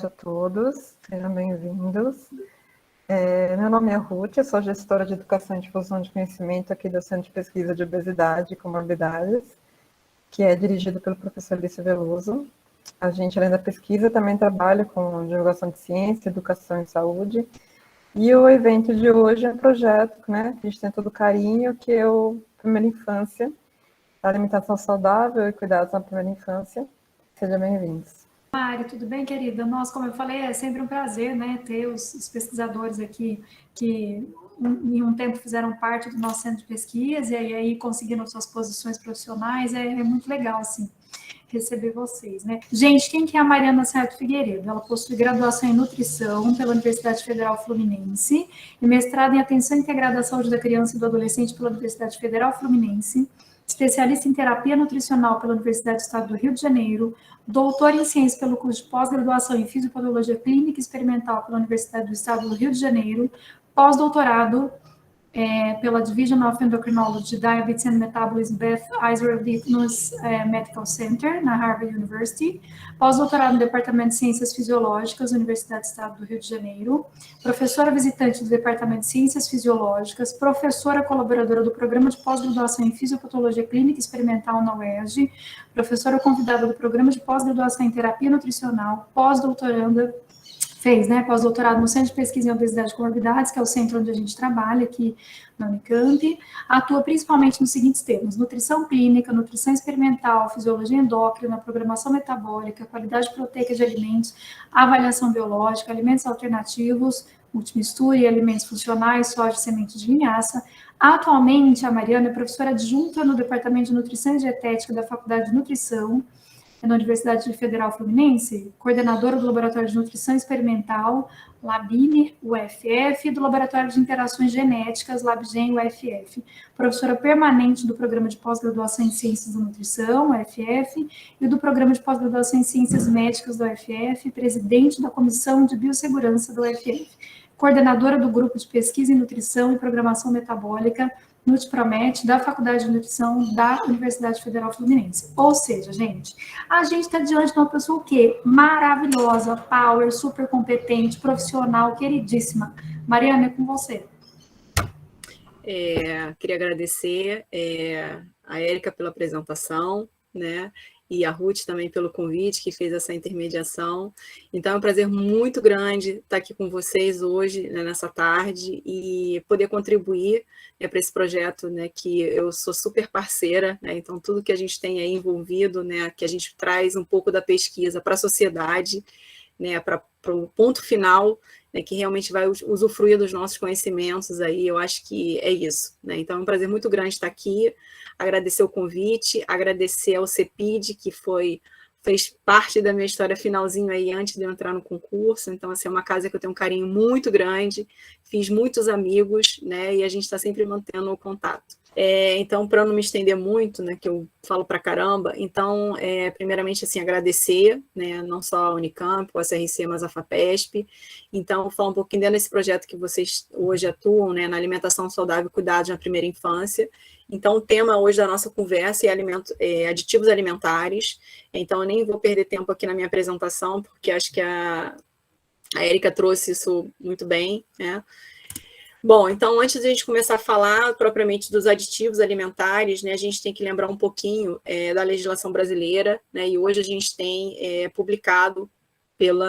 a todos, sejam bem-vindos. Meu nome é Ruth, eu sou gestora de Educação e Difusão de Conhecimento aqui do Centro de Pesquisa de Obesidade e Comorbidades, que é dirigido pelo professor Lício Veloso. A gente, além da pesquisa, também trabalha com divulgação de ciência, educação e saúde. E o evento de hoje é um projeto, né, que a gente tem todo carinho, que é o Primeira Infância, alimentação saudável e cuidados na primeira infância. Sejam bem-vindos. Mari, tudo bem, querida? Nossa, como eu falei, é sempre um prazer, né, ter os pesquisadores aqui que em um tempo fizeram parte do nosso centro de pesquisa e aí conseguiram suas posições profissionais, é muito legal, assim, receber vocês, né? Gente, quem que é a Mariana Sarto Figueiredo? Ela possui graduação em nutrição pela Universidade Federal Fluminense e mestrado em atenção integrada à saúde da criança e do adolescente pela Universidade Federal Fluminense, especialista em terapia nutricional pela Universidade do Estado do Rio de Janeiro, doutor em ciências pelo curso de pós-graduação em fisiopatologia clínica e experimental pela Universidade do Estado do Rio de Janeiro, pós-doutorado pela Division of Endocrinology, Diabetes and Metabolism, Beth Israel Deaconess Medical Center, na Harvard University, pós-doutorado no Departamento de Ciências Fisiológicas, Universidade do Estado do Rio de Janeiro, professora visitante do Departamento de Ciências Fisiológicas, professora colaboradora do Programa de Pós-Graduação em Fisiopatologia Clínica e Experimental na UERJ, professora convidada do Programa de Pós-Graduação em Terapia Nutricional, pós-doutoranda fez, né, pós-doutorado no Centro de Pesquisa em Obesidade e Comorbidades, que é o centro onde a gente trabalha aqui na Unicamp, atua principalmente nos seguintes temas: nutrição clínica, nutrição experimental, fisiologia endócrina, programação metabólica, qualidade proteica de alimentos, avaliação biológica, alimentos alternativos, multimistura e alimentos funcionais, soja e sementes de linhaça. Atualmente, a Mariana é professora adjunta no Departamento de Nutrição e Dietética da Faculdade de Nutrição, na Universidade Federal Fluminense, coordenadora do Laboratório de Nutrição Experimental, LabINE, UFF, e do Laboratório de Interações Genéticas, LabGen, UFF, professora permanente do Programa de Pós-Graduação em Ciências da Nutrição, UFF, e do Programa de Pós-Graduação em Ciências Médicas da UFF, presidente da Comissão de Biossegurança da UFF, coordenadora do Grupo de Pesquisa em Nutrição e Programação Metabólica, NutriPromet, da Faculdade de Nutrição da Universidade Federal Fluminense. Ou seja, gente, a gente está diante de uma pessoa o quê? Maravilhosa, power, super competente, profissional, queridíssima. Mariana, é com você. Queria agradecer a Érica pela apresentação, né? E a Ruth também pelo convite, que fez essa intermediação. Então, é um prazer muito grande estar aqui com vocês hoje, né, nessa tarde, e poder contribuir, né, para esse projeto, né, que eu sou super parceira, né, então tudo que a gente tem aí envolvido, né, que a gente traz um pouco da pesquisa para a sociedade, né, para o ponto final, né, que realmente vai usufruir dos nossos conhecimentos aí, eu acho que é isso, né? Então é um prazer muito grande estar aqui, agradecer o convite, agradecer ao CEPID, que fez parte da minha história finalzinho aí, antes de eu entrar no concurso, então assim, é uma casa que eu tenho um carinho muito grande, fiz muitos amigos, né, e a gente está sempre mantendo o contato. Então, para não me estender muito, né, que eu falo para caramba, então, primeiramente, assim, agradecer, né, não só a Unicamp, o SRC, mas a FAPESP. Então, falar um pouquinho dentro desse projeto que vocês hoje atuam, né, na alimentação saudável e cuidados na primeira infância. Então, o tema hoje da nossa conversa é aditivos alimentares. Então, eu nem vou perder tempo aqui na minha apresentação, porque acho que a Érica trouxe isso muito bem, né? Bom, então, antes de a gente começar a falar propriamente dos aditivos alimentares, né, a gente tem que lembrar um pouquinho da legislação brasileira, né, e hoje a gente tem publicado pelo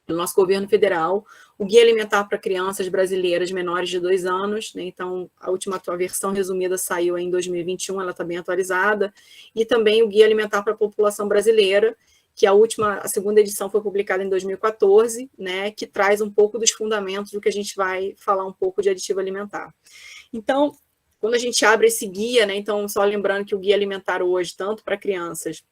nosso governo federal o Guia Alimentar para Crianças Brasileiras Menores de 2 anos, né, então a última versão resumida saiu em 2021, ela está bem atualizada, e também o Guia Alimentar para a População Brasileira, que a segunda edição foi publicada em 2014, né, que traz um pouco dos fundamentos do que a gente vai falar um pouco de aditivo alimentar. Então, quando a gente abre esse guia, né, então só lembrando que o guia alimentar hoje, tanto para crianças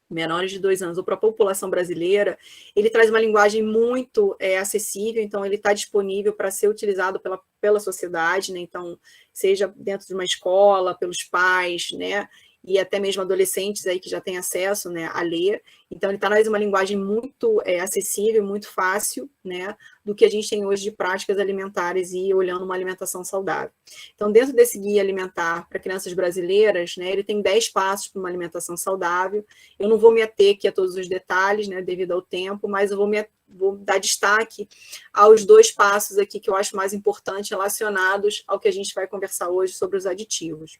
menores de 2 anos ou para a população brasileira, ele traz uma linguagem muito acessível, então ele está disponível para ser utilizado pela sociedade, né, então seja dentro de uma escola, pelos pais, né, e até mesmo adolescentes aí que já têm acesso, né, a ler. Então, ele traz uma linguagem muito acessível, muito fácil, né, do que a gente tem hoje de práticas alimentares e olhando uma alimentação saudável. Então, dentro desse guia alimentar para crianças brasileiras, né, ele tem 10 passos para uma alimentação saudável. Eu não vou me ater aqui a todos os detalhes, né, devido ao tempo, mas eu vou dar destaque aos 2 passos aqui que eu acho mais importantes relacionados ao que a gente vai conversar hoje sobre os aditivos.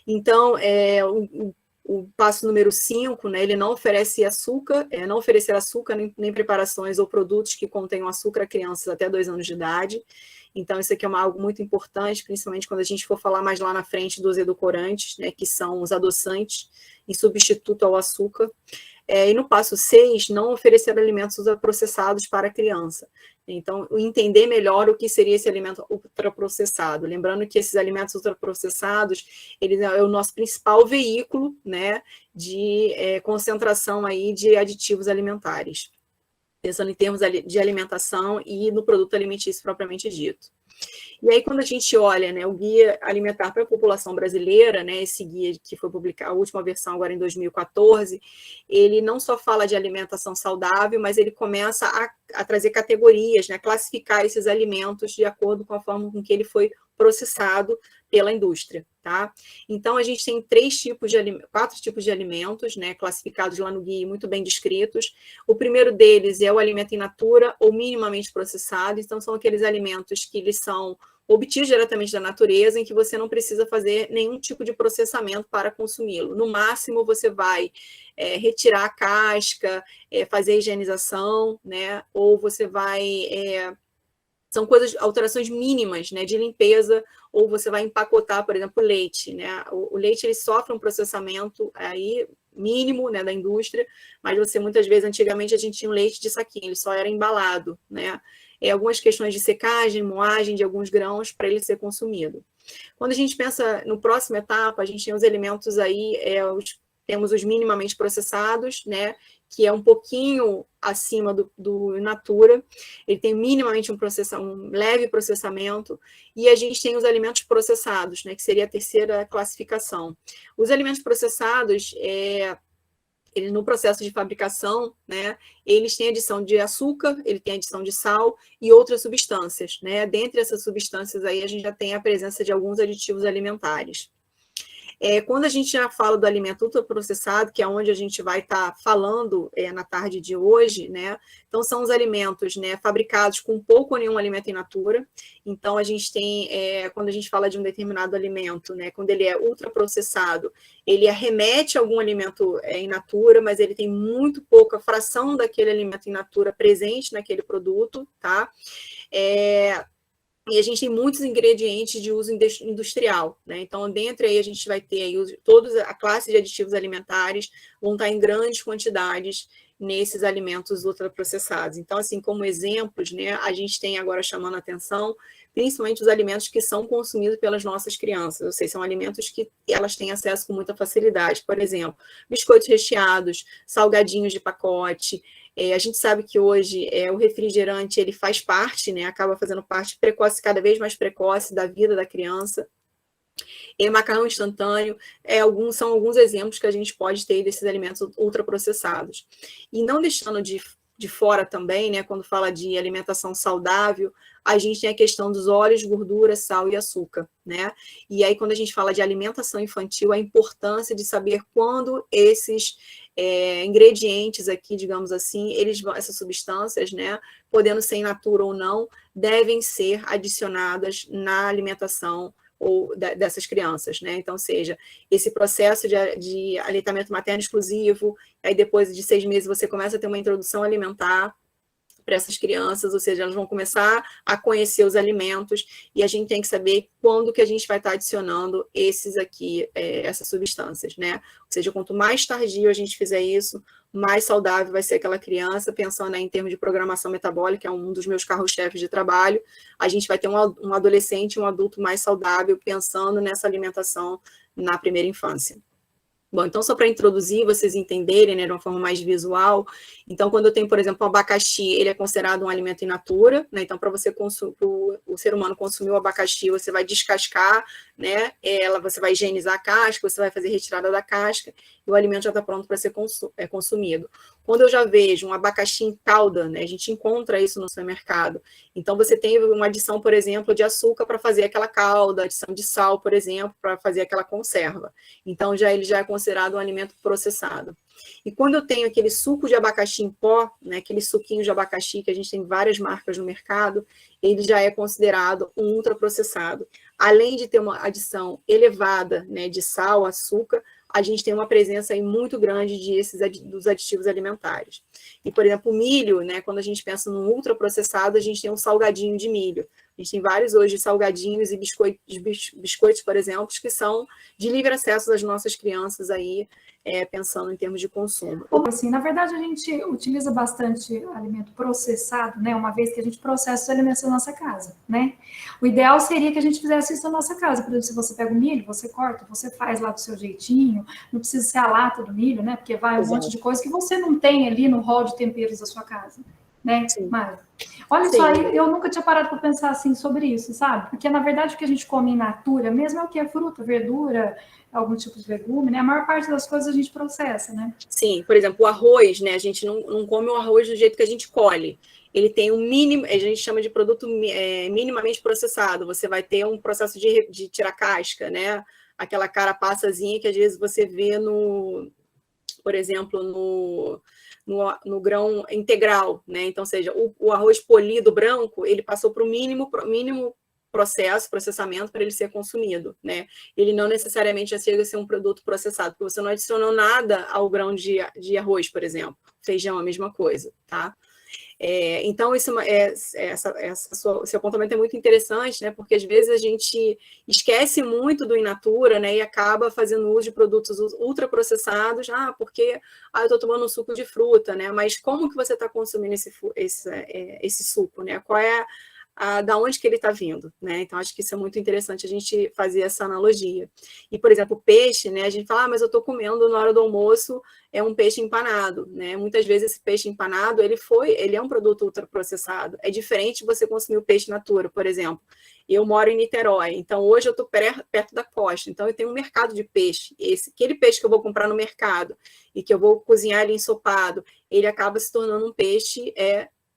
Então, o passo número 5, né, ele não oferece açúcar, não oferecer açúcar nem preparações ou produtos que contenham açúcar a crianças até 2 anos de idade. Então, isso aqui é algo muito importante, principalmente quando a gente for falar mais lá na frente dos edulcorantes, né, que são os adoçantes, em substituto ao açúcar. E no passo 6, não oferecer alimentos ultraprocessados para a criança. Então, entender melhor o que seria esse alimento ultraprocessado. Lembrando que esses alimentos ultraprocessados, ele é o nosso principal veículo, né, de concentração aí de aditivos alimentares. Pensando em termos de alimentação e no produto alimentício propriamente dito. E aí, quando a gente olha, né, o Guia Alimentar para a População Brasileira, né, esse guia que foi publicado, a última versão agora em 2014, ele não só fala de alimentação saudável, mas ele começa a trazer categorias, né, classificar esses alimentos de acordo com a forma com que ele foi processado pela indústria, tá? Então, a gente tem 4 tipos de alimentos, né, classificados lá no guia, muito bem descritos. O primeiro deles é o alimento in natura ou minimamente processado, então são aqueles alimentos que eles são obtidos diretamente da natureza, em que você não precisa fazer nenhum tipo de processamento para consumi-lo. No máximo, você vai retirar a casca, fazer a higienização, né, ou você vai... são alterações mínimas, né, de limpeza, ou você vai empacotar, por exemplo, o leite, né? O leite, ele sofre um processamento aí mínimo, né, da indústria, mas você, muitas vezes, antigamente, a gente tinha um leite de saquinho, ele só era embalado, né? Algumas questões de secagem, moagem de alguns grãos para ele ser consumido. Quando a gente pensa no próximo etapa, a gente tem os alimentos aí, temos os minimamente processados, né, que é um pouquinho acima do in natura, ele tem minimamente um leve processamento, e a gente tem os alimentos processados, né, que seria a terceira classificação. Os alimentos processados, no processo de fabricação, né, eles têm adição de açúcar, ele tem adição de sal e outras substâncias, né? Dentre essas substâncias aí, a gente já tem a presença de alguns aditivos alimentares. Quando a gente já fala do alimento ultraprocessado, que é onde a gente vai estar falando na tarde de hoje, né? Então, são os alimentos, né, fabricados com pouco ou nenhum alimento in natura. Então, a gente tem, quando a gente fala de um determinado alimento, né, quando ele é ultraprocessado, ele arremete a algum alimento in natura, mas ele tem muito pouca fração daquele alimento in natura presente naquele produto, tá? E a gente tem muitos ingredientes de uso industrial, né? Então, dentro aí, a gente vai ter aí toda a classe de aditivos alimentares vão estar em grandes quantidades nesses alimentos ultraprocessados. Então, assim, como exemplos, né, a gente tem agora chamando a atenção, principalmente os alimentos que são consumidos pelas nossas crianças, ou seja, são alimentos que elas têm acesso com muita facilidade. Por exemplo, biscoitos recheados, salgadinhos de pacote. A gente sabe que hoje o refrigerante ele faz parte, né, acaba fazendo parte precoce, cada vez mais precoce da vida da criança. Macarrão instantâneo, são alguns exemplos que a gente pode ter desses alimentos ultraprocessados. E não deixando de fora também, né, quando fala de alimentação saudável, a gente tem a questão dos óleos, gordura, sal e açúcar, né? E aí, quando a gente fala de alimentação infantil, a importância de saber quando esses ingredientes aqui, digamos assim, essas substâncias, né, podendo ser in natura ou não, devem ser adicionadas na alimentação ou dessas crianças, né? Então, seja, esse processo de aleitamento materno exclusivo, aí depois de 6 meses você começa a ter uma introdução alimentar para essas crianças, ou seja, elas vão começar a conhecer os alimentos, e a gente tem que saber quando que a gente vai estar adicionando essas substâncias, né? Ou seja, quanto mais tardio a gente fizer isso, mais saudável vai ser aquela criança, pensando aí em termos de programação metabólica, é um dos meus carros-chefes de trabalho, a gente vai ter um adolescente, um adulto mais saudável, pensando nessa alimentação na primeira infância. Bom, então só para introduzir, vocês entenderem, né, de uma forma mais visual, então quando eu tenho, por exemplo, o abacaxi, ele é considerado um alimento in natura, né, então para o o ser humano consumiu o abacaxi, você vai descascar, né? Você vai higienizar a casca, você vai fazer retirada da casca, e o alimento já está pronto para ser consumido. Quando eu já vejo um abacaxi em calda, né? A gente encontra isso no supermercado. Então, você tem uma adição, por exemplo, de açúcar para fazer aquela calda, adição de sal, por exemplo, para fazer aquela conserva. Então, ele já é considerado um alimento processado. E quando eu tenho aquele suco de abacaxi em pó, né, aquele suquinho de abacaxi, que a gente tem várias marcas no mercado, ele já é considerado um ultraprocessado. Além de ter uma adição elevada, né, de sal, açúcar, a gente tem uma presença aí muito grande dos aditivos alimentares. E, por exemplo, o milho, né, quando a gente pensa no ultraprocessado, a gente tem um salgadinho de milho. A gente tem vários hoje salgadinhos e biscoitos, por exemplo, que são de livre acesso das nossas crianças aí, pensando em termos de consumo. Assim, na verdade, a gente utiliza bastante alimento processado, né? Uma vez que a gente processa os alimentos da nossa casa, né? O ideal seria que a gente fizesse isso na nossa casa. Por exemplo, se você pega o milho, você corta, você faz lá do seu jeitinho, não precisa ser a lata do milho, né? Porque vai um monte de coisa que você não tem ali no hall de temperos da sua casa, né? Mas, olha só, eu nunca tinha parado para pensar assim sobre isso, sabe? Porque, na verdade, o que a gente come in natura mesmo é o que é fruta, verdura, algum tipo de legume, né? A maior parte das coisas a gente processa, né? Sim, por exemplo, o arroz, né? A gente não come o arroz do jeito que a gente colhe. Ele tem um mínimo, a gente chama de produto minimamente processado. Você vai ter um processo de tirar casca, né? Aquela carapaçazinha que às vezes você vê por exemplo, no grão integral, né? Então, seja, o arroz polido branco, ele passou para o mínimo processamento para ele ser consumido, né? Ele não necessariamente já chega a ser um produto processado, porque você não adicionou nada ao grão de arroz, por exemplo. Feijão, a mesma coisa, tá? Então, seu apontamento é muito interessante, né? Porque às vezes a gente esquece muito do in natura, né? E acaba fazendo uso de produtos ultraprocessados, porque eu estou tomando um suco de fruta, né? Mas como que você está consumindo esse suco, né? Qual é da onde que ele está vindo, né? Então, acho que isso é muito interessante a gente fazer essa analogia. E, por exemplo, o peixe, né? A gente fala, mas eu estou comendo na hora do almoço um peixe empanado, né? Muitas vezes esse peixe empanado, ele é um produto ultraprocessado. É diferente você consumir o peixe natura, por exemplo. Eu moro em Niterói, então hoje eu estou perto da costa, então eu tenho um mercado de peixe. Aquele peixe que eu vou comprar no mercado e que eu vou cozinhar ele ensopado, ele acaba se tornando um peixe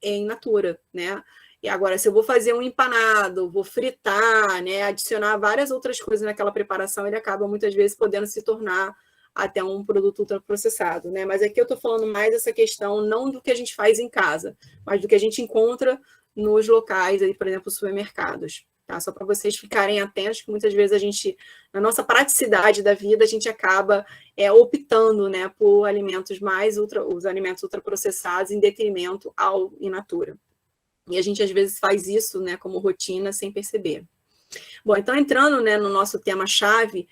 in natura, né? E agora, se eu vou fazer um empanado, vou fritar, né, adicionar várias outras coisas naquela preparação, ele acaba muitas vezes podendo se tornar até um produto ultraprocessado, né? Mas aqui eu estou falando mais dessa questão, não do que a gente faz em casa, mas do que a gente encontra nos locais, aí, por exemplo, supermercados. Tá? Só para vocês ficarem atentos, que muitas vezes a gente, na nossa praticidade da vida, a gente acaba optando, né, por alimentos os alimentos ultraprocessados em detrimento ao in natura. E a gente, às vezes, faz isso, né, como rotina, sem perceber. Bom, então, entrando, né, no nosso tema-chave,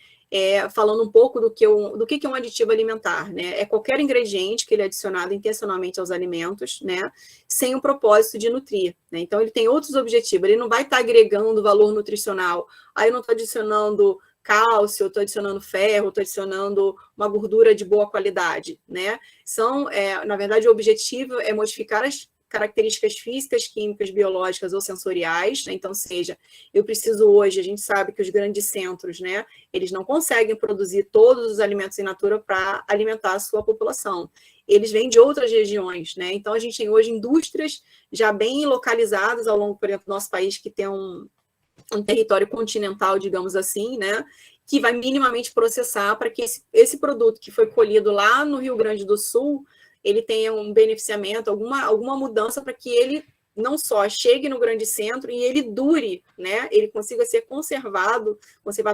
falando um pouco do que é um aditivo alimentar, né? É qualquer ingrediente que ele é adicionado intencionalmente aos alimentos, né, sem o propósito de nutrir, né? Então, ele tem outros objetivos, ele não vai estar agregando valor nutricional. Aí eu não estou adicionando cálcio, eu estou adicionando ferro, estou adicionando uma gordura de boa qualidade, né? Na verdade, o objetivo é modificar as características físicas, químicas, biológicas ou sensoriais, né? Então, eu preciso hoje, a gente sabe que os grandes centros, né, eles não conseguem produzir todos os alimentos in natura para alimentar a sua população. Eles vêm de outras regiões, né? Então, a gente tem hoje indústrias já bem localizadas ao longo, por exemplo, do nosso país, que tem um território continental, digamos assim, né, que vai minimamente processar para que esse produto que foi colhido lá no Rio Grande do Sul, ele tenha um beneficiamento, alguma mudança para que ele não só chegue no grande centro e ele dure, né? Ele consiga ser conservar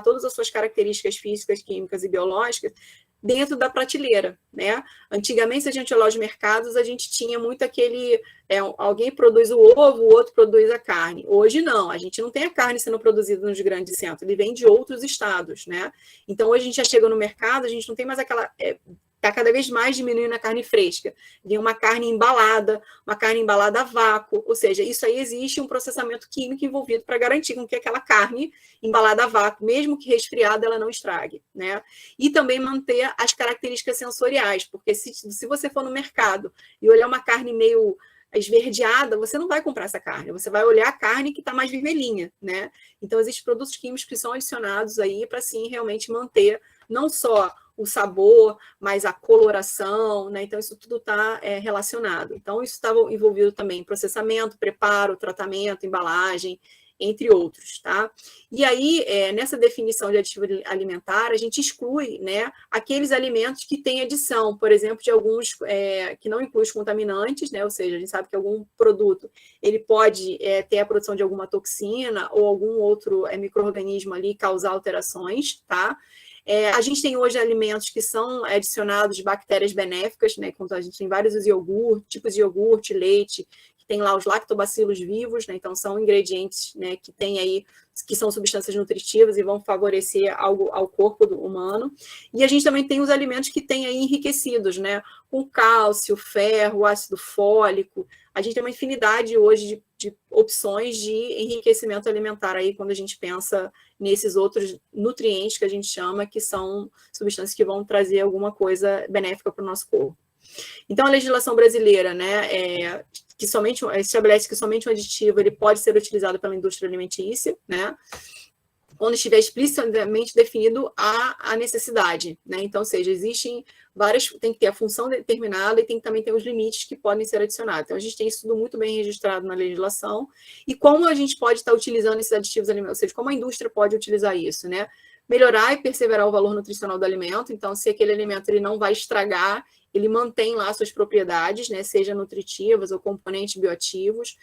todas as suas características físicas, químicas e biológicas dentro da prateleira, né? Antigamente, se a gente olhar os mercados, a gente tinha muito aquele... alguém produz o ovo, o outro produz a carne. Hoje, não. A gente não tem a carne sendo produzida nos grandes centros. Ele vem de outros estados, né? Então, hoje a gente já chega no mercado, a gente não tem mais aquela... Está cada vez mais diminuindo a carne fresca. Vem uma carne embalada a vácuo, ou seja, isso aí existe um processamento químico envolvido para garantir que aquela carne embalada a vácuo, mesmo que resfriada, ela não estrague, né? E também manter as características sensoriais, porque se você for no mercado e olhar uma carne meio esverdeada, você não vai comprar essa carne, você vai olhar a carne que está mais vermelhinha, né? Então, existem produtos químicos que são adicionados aí para, sim, realmente manter não só o sabor, mas a coloração, né? Então, isso tudo está relacionado. Então, isso estava envolvido também em processamento, preparo, tratamento, embalagem, entre outros, tá? E aí, nessa definição de aditivo alimentar, a gente exclui, né, aqueles alimentos que têm adição, por exemplo, de alguns que não incluem os contaminantes, né? Ou seja, a gente sabe que algum produto ele pode ter a produção de alguma toxina ou algum outro micro-organismo ali causar alterações, tá? A gente tem hoje alimentos que são adicionados de bactérias benéficas, né? Quando a gente tem vários tipos de iogurte, leite, tem lá os lactobacilos vivos, né? Então são ingredientes, né, que tem aí, que são substâncias nutritivas e vão favorecer ao corpo humano. E a gente também tem os alimentos que têm aí enriquecidos, né, com cálcio, ferro, ácido fólico. A gente tem uma infinidade hoje de opções de enriquecimento alimentar aí quando a gente pensa nesses outros nutrientes que a gente chama, que são substâncias que vão trazer alguma coisa benéfica para o nosso corpo. Então, a legislação brasileira, né, que estabelece que somente um aditivo ele pode ser utilizado pela indústria alimentícia, né, quando estiver explicitamente definido a necessidade, né? Então, ou seja, existem várias, tem que ter a função determinada e tem que também ter os limites que podem ser adicionados. Então, a gente tem isso tudo muito bem registrado na legislação e como a gente pode estar utilizando esses aditivos alimentícios, ou seja, como a indústria pode utilizar isso, né? Melhorar e perseverar o valor nutricional do alimento. Então, se aquele alimento ele não vai estragar, ele mantém lá suas propriedades, né, seja nutritivas ou componentes bioativos.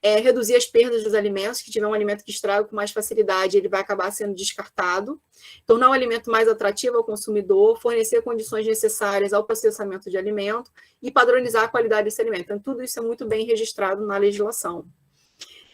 Reduzir as perdas dos alimentos, que tiver um alimento que estraga com mais facilidade, ele vai acabar sendo descartado. Tornar o alimento mais atrativo ao consumidor, fornecer condições necessárias ao processamento de alimento e padronizar a qualidade desse alimento. Então, tudo isso é muito bem registrado na legislação.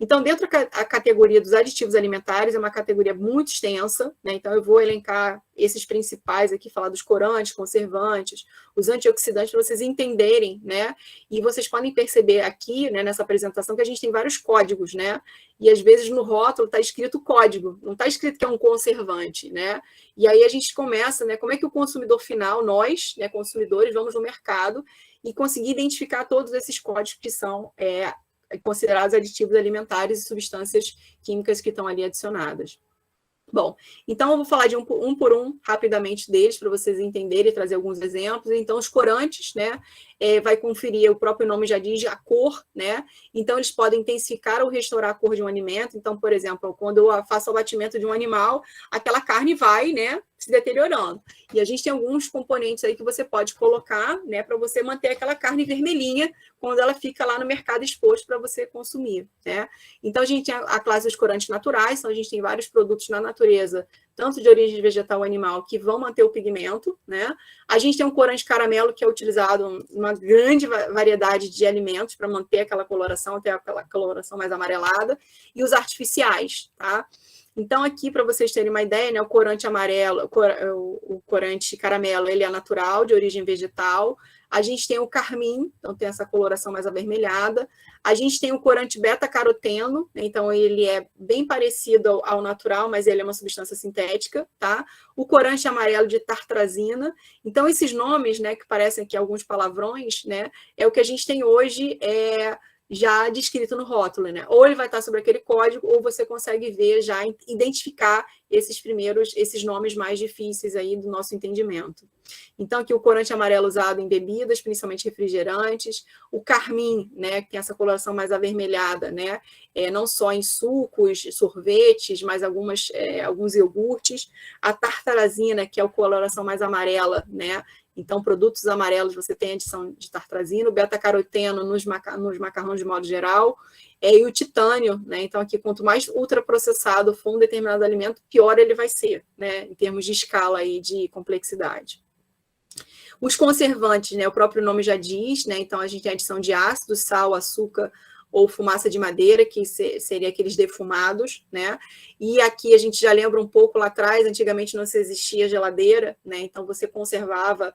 Então, dentro da categoria dos aditivos alimentares, é uma categoria muito extensa, né? Então, eu vou elencar esses principais aqui, falar dos corantes, conservantes, os antioxidantes, para vocês entenderem, né? E vocês podem perceber aqui, né, nessa apresentação, que a gente tem vários códigos, né? E, às vezes, no rótulo está escrito código, não está escrito que é um conservante, né? E aí a gente começa, né? Como é que o consumidor final, nós, né, consumidores, vamos no mercado e conseguir identificar todos esses códigos que são considerados aditivos alimentares e substâncias químicas que estão ali adicionadas. Bom, então eu vou falar de um por um rapidamente deles para vocês entenderem e trazer alguns exemplos. Então, os corantes, né, vai conferir, o próprio nome já diz, a cor, né? Então, eles podem intensificar ou restaurar a cor de um alimento. Então, por exemplo, quando eu faço o abatimento de um animal, aquela carne vai, né, se deteriorando. E a gente tem alguns componentes aí que você pode colocar, né, para você manter aquela carne vermelhinha quando ela fica lá no mercado exposto para você consumir, né? Então, a gente tem a classe dos corantes naturais, então a gente tem vários produtos na natureza, tanto de origem vegetal ou animal, que vão manter o pigmento, né? A gente tem um corante caramelo que é utilizado em uma grande variedade de alimentos para manter aquela coloração, até aquela coloração mais amarelada, e os artificiais, tá? Então, aqui, para vocês terem uma ideia, né, o corante amarelo, o corante caramelo, ele é natural, de origem vegetal. A gente tem o carmim, então tem essa coloração mais avermelhada. A gente tem o corante beta-caroteno, né, então ele é bem parecido ao natural, mas ele é uma substância sintética, tá? O corante amarelo de tartrazina. Então, esses nomes, né, que parecem aqui alguns palavrões, né, é o que a gente tem hoje, já descrito no rótulo, né? Ou ele vai estar sobre aquele código, ou você consegue ver, já identificar esses nomes mais difíceis aí do nosso entendimento. Então, aqui o corante amarelo usado em bebidas, principalmente refrigerantes, o carmim, né, que tem essa coloração mais avermelhada, né, não só em sucos, sorvetes, mas alguns iogurtes, a tartarazina, que é a coloração mais amarela, né, então, produtos amarelos, você tem adição de tartrazina, o beta-caroteno nos macarrões de modo geral, e o titânio, né? Então, aqui, quanto mais ultraprocessado for um determinado alimento, pior ele vai ser, né? Em termos de escala aí de complexidade. Os conservantes, né? O próprio nome já diz, né? Então, a gente tem a adição de ácido, sal, açúcar, ou fumaça de madeira, que seria aqueles defumados, né? E aqui a gente já lembra um pouco lá atrás, antigamente não se existia geladeira, né? Então você conservava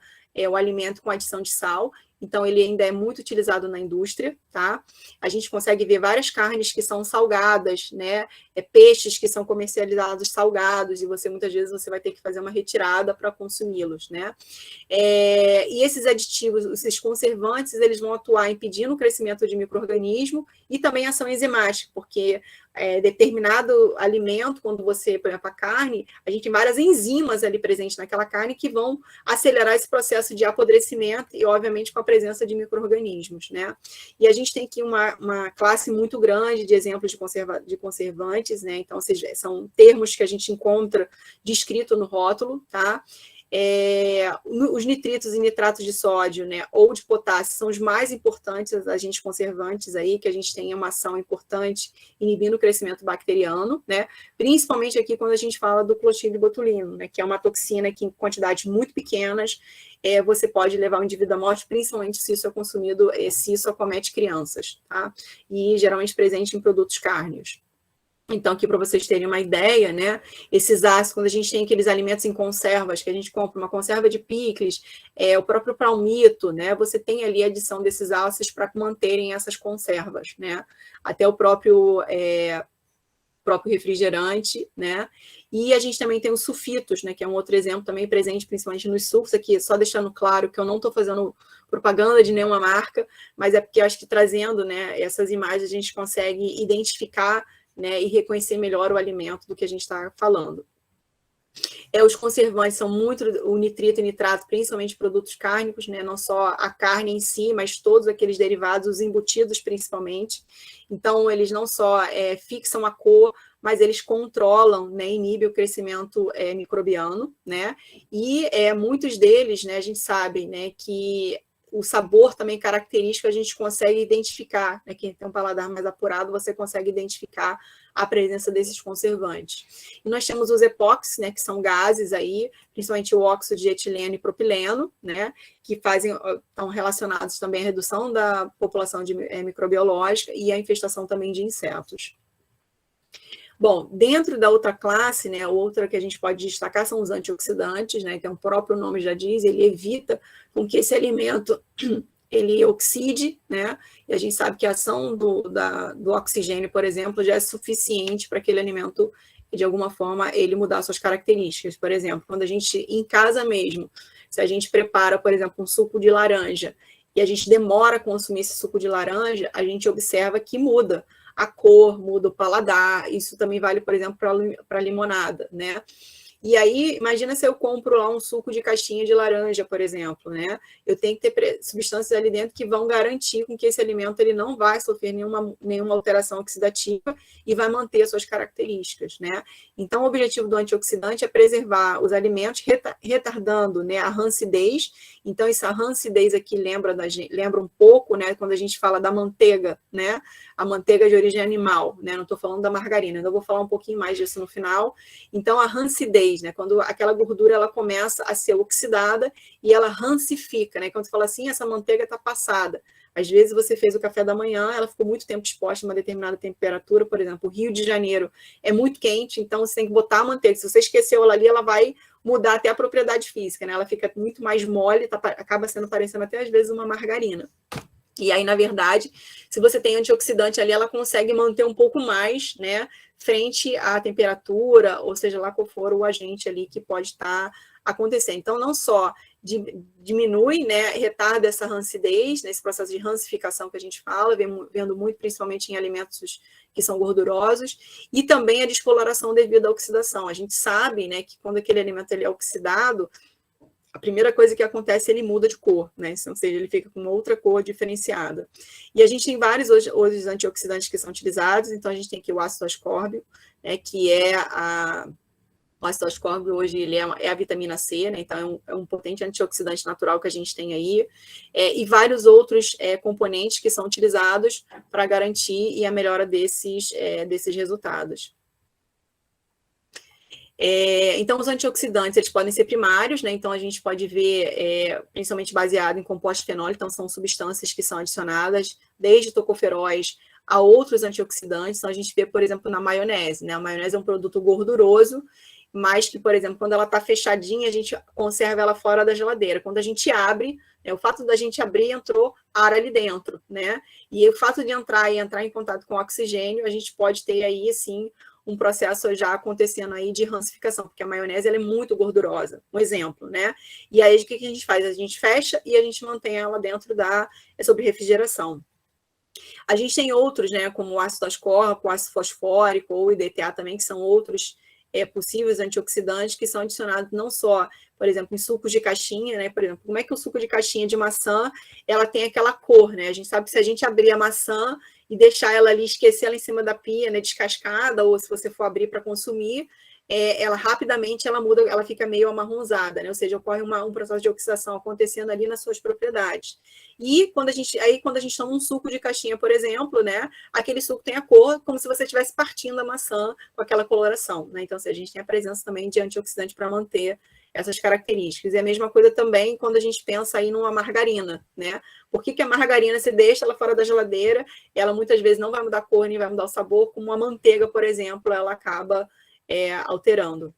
o alimento com adição de sal. então ele ainda é muito utilizado na indústria, tá? A gente consegue ver várias carnes que são salgadas, né? Peixes que são comercializados salgados, e muitas vezes você vai ter que fazer uma retirada para consumi-los, né? E esses aditivos, esses conservantes, eles vão atuar impedindo o crescimento de micro-organismo e também ação enzimática, porque determinado alimento, quando você, por exemplo, a carne, a gente tem várias enzimas ali presentes naquela carne que vão acelerar esse processo de apodrecimento e, obviamente, com a presença de micro-organismos, né? E a gente tem aqui uma classe muito grande de exemplos de conservantes, né? Então, são termos que a gente encontra descrito no rótulo, tá? Os nitritos e nitratos de sódio, né, ou de potássio, são os mais importantes agentes conservantes aí, que a gente tem uma ação importante inibindo o crescimento bacteriano, né, principalmente aqui quando a gente fala do clostridium botulino, né, que é uma toxina que em quantidades muito pequenas você pode levar o indivíduo à morte, principalmente se isso é consumido, se isso acomete crianças, tá? E geralmente presente em produtos cárneos. Então, aqui para vocês terem uma ideia, né? Esses ácidos, quando a gente tem aqueles alimentos em conservas, que a gente compra uma conserva de picles, o próprio palmito, né? Você tem ali a adição desses ácidos para manterem essas conservas, né? Até o próprio refrigerante, né? E a gente também tem os sulfitos, né? Que é um outro exemplo também presente, principalmente nos sucos aqui, só deixando claro que eu não estou fazendo propaganda de nenhuma marca, mas é porque eu acho que trazendo, né, essas imagens a gente consegue identificar, né, e reconhecer melhor o alimento do que a gente está falando. Os conservantes são muito o nitrito e nitrato, principalmente produtos cárnicos, né, não só a carne em si, mas todos aqueles derivados, os embutidos principalmente. Então, eles não só fixam a cor, mas eles controlam, né, inibem o crescimento microbiano, né, e muitos deles, né, a gente sabe, né, que o sabor também característico a gente consegue identificar, né? Quem tem um paladar mais apurado, você consegue identificar a presença desses conservantes. E nós temos os epóxis, né, que são gases aí, principalmente o óxido de etileno e propileno, né, que estão relacionados também à redução da população microbiológica e à infestação também de insetos. Bom, dentro da outra classe, né, outra que a gente pode destacar são os antioxidantes, né, que o próprio nome já diz, ele evita com que esse alimento ele oxide, né, e a gente sabe que a ação do oxigênio, por exemplo, já é suficiente para aquele alimento, de alguma forma, ele mudar suas características. Por exemplo, quando a gente, em casa mesmo, se a gente prepara, por exemplo, um suco de laranja, e a gente demora a consumir esse suco de laranja, a gente observa que muda a cor, muda o paladar. Isso também vale, por exemplo, para limonada, né? E aí, imagina se eu compro lá um suco de caixinha de laranja, por exemplo, né? Eu tenho que ter substâncias ali dentro que vão garantir com que esse alimento ele não vai sofrer nenhuma alteração oxidativa e vai manter as suas características, né? Então, o objetivo do antioxidante é preservar os alimentos, retardando, né, a rancidez. Então, essa rancidez aqui lembra um pouco, né, quando a gente fala da manteiga, né? A manteiga de origem animal, né? Não estou falando da margarina, ainda vou falar um pouquinho mais disso no final. Então, a rancidez, né? Quando aquela gordura ela começa a ser oxidada e ela rancifica, né? Quando você fala assim, essa manteiga está passada. Às vezes você fez o café da manhã, ela ficou muito tempo exposta a uma determinada temperatura, por exemplo, o Rio de Janeiro é muito quente, então você tem que botar a manteiga. Se você esqueceu ela ali, ela vai mudar até a propriedade física, né? Ela fica muito mais mole, acaba parecendo até às vezes uma margarina. E aí, na verdade, se você tem antioxidante ali, ela consegue manter um pouco mais, né, frente à temperatura, ou seja lá qual for o agente ali que pode estar acontecendo. Então, não só diminui, né, retarda essa rancidez, nesse processo de rancificação que a gente fala, vendo muito principalmente em alimentos que são gordurosos, e também a descoloração devido à oxidação. A gente sabe, né, que quando aquele alimento ele é oxidado, a primeira coisa que acontece, ele muda de cor, né? Ou seja, ele fica com uma outra cor diferenciada. E a gente tem vários hoje antioxidantes que são utilizados, então a gente tem aqui o ácido ascórbico, né, que o ácido ascórbico hoje ele é a vitamina C, né? Então é um potente antioxidante natural que a gente tem aí, e vários outros componentes que são utilizados para garantir a melhora desses resultados. Então, os antioxidantes eles podem ser primários, né? Então a gente pode ver, principalmente baseado em compostos fenólicos, então são substâncias que são adicionadas desde tocoferóis a outros antioxidantes. Então a gente vê, por exemplo, na maionese, né? A maionese é um produto gorduroso, mas que, por exemplo, quando ela está fechadinha, a gente conserva ela fora da geladeira. Quando a gente abre, o fato da gente abrir, entrou ar ali dentro, né? E o fato de entrar em contato com oxigênio, a gente pode ter aí, sim, um processo já acontecendo aí de rancificação, porque a maionese ela é muito gordurosa, um exemplo, né? E aí, o que a gente faz? A gente fecha e a gente mantém ela dentro sobre refrigeração. A gente tem outros, né, como o ácido ascórbico, o ácido fosfórico ou o IDTA também, que são outros possíveis antioxidantes que são adicionados não só, por exemplo, em sucos de caixinha, né? Por exemplo, como é que o suco de caixinha de maçã, ela tem aquela cor, né? A gente sabe que se a gente abrir a maçã e deixar ela ali, esquecer ela em cima da pia, né, descascada, ou se você for abrir para consumir, ela rapidamente ela muda, ela fica meio amarronzada, né? Ou seja, ocorre um processo de oxidação acontecendo ali nas suas propriedades. E quando a gente toma um suco de caixinha, por exemplo, né, aquele suco tem a cor como se você estivesse partindo a maçã com aquela coloração, né? Então, a gente tem a presença também de antioxidante para manter essas características. E a mesma coisa também quando a gente pensa aí numa margarina, né? Por que a margarina, você deixa ela fora da geladeira, ela muitas vezes não vai mudar a cor, nem vai mudar o sabor, como a manteiga, por exemplo, ela acaba alterando.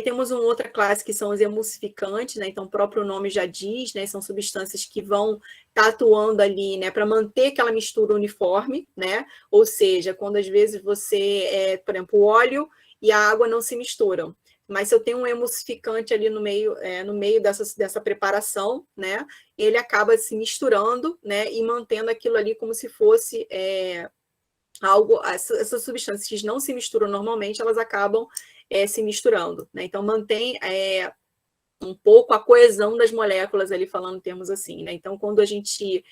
Temos uma outra classe que são os emulsificantes, né? Então o próprio nome já diz, né? São substâncias que vão estar atuando ali, né? Para manter aquela mistura uniforme, né? Ou seja, quando às vezes você, por exemplo, o óleo e a água não se misturam. Mas se eu tenho um emulsificante ali no meio dessa preparação, né? Ele acaba se misturando, né? E mantendo aquilo ali como se fosse essas substâncias que não se misturam normalmente, elas acabam se misturando, né? Então mantém um pouco a coesão das moléculas ali, falando em termos assim, né? Então quando a gente,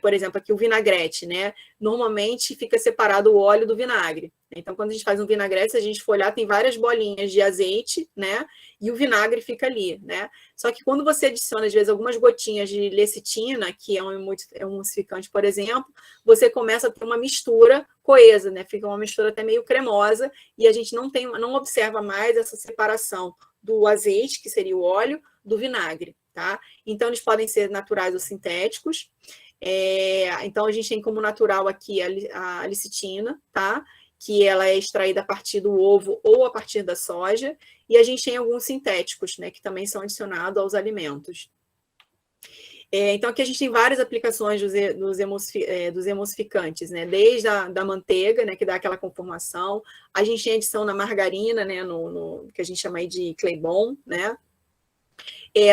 por exemplo, aqui o vinagrete, né? Normalmente fica separado o óleo do vinagre. Então quando a gente faz um vinagrete, se a gente for olhar, tem várias bolinhas de azeite, né? E o vinagre fica ali, né? Só que quando você adiciona, às vezes, algumas gotinhas de lecitina, que é um emulsificante, por exemplo, você começa a ter uma mistura coesa, né? Fica uma mistura até meio cremosa, e a gente não observa mais essa separação do azeite, que seria o óleo, do vinagre, tá? Então, eles podem ser naturais ou sintéticos. Então, a gente tem como natural aqui a lecitina, tá? Que ela é extraída a partir do ovo ou a partir da soja, e a gente tem alguns sintéticos, né, que também são adicionados aos alimentos. Então, aqui a gente tem várias aplicações dos emulsificantes, né, desde da manteiga, né, que dá aquela conformação, a gente tem adição na margarina, né, que a gente chama aí de Claybon, né,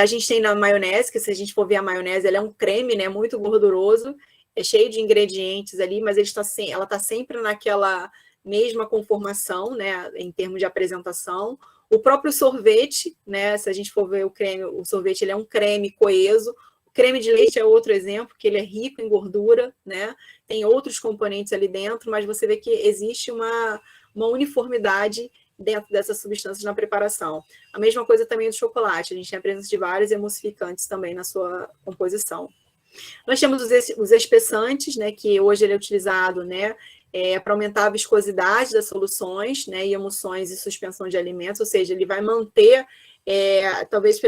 a gente tem na maionese, que se a gente for ver a maionese, ela é um creme, né, muito gorduroso, cheio de ingredientes ali, mas ela está sempre naquela mesma conformação, né, em termos de apresentação. O próprio sorvete, né, se a gente for ver o sorvete, ele é um creme coeso. O creme de leite é outro exemplo, que ele é rico em gordura, né, tem outros componentes ali dentro, mas você vê que existe uma uniformidade dentro dessas substâncias na preparação. A mesma coisa também do chocolate, a gente tem a presença de vários emulsificantes também na sua composição. Nós temos os espessantes, né, que hoje ele é utilizado, né, para aumentar a viscosidade das soluções, né, e emulsões e suspensão de alimentos, ou seja, ele vai manter, talvez,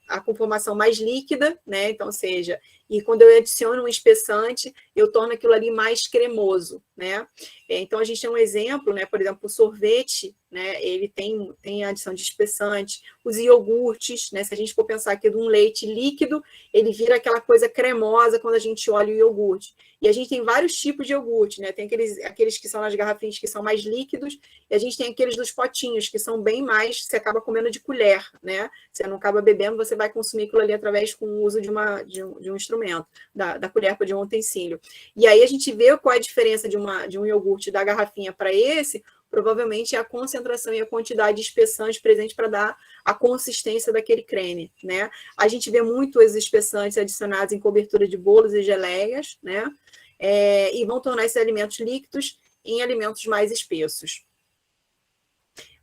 a conformação mais líquida, né, então, ou seja, e quando eu adiciono um espessante, eu torno aquilo ali mais cremoso, né. Então, a gente tem um exemplo, né, por exemplo, o sorvete, né, ele tem a adição de espessante, os iogurtes, né, se a gente for pensar aqui de um leite líquido, ele vira aquela coisa cremosa quando a gente olha o iogurte. E a gente tem vários tipos de iogurte, né, tem aqueles que são nas garrafinhas que são mais líquidos, e a gente tem aqueles dos potinhos, que são bem mais, você acaba comendo de colher, né, você não acaba bebendo, você vai consumir aquilo ali através com o uso de um instrumento, da colher para de um utensílio. E aí a gente vê qual é a diferença de um iogurte da garrafinha para esse, provavelmente é a concentração e a quantidade de espessante presente para dar a consistência daquele creme, né? A gente vê muito os espessantes adicionados em cobertura de bolos e geleias, né? E vão tornar esses alimentos líquidos em alimentos mais espessos.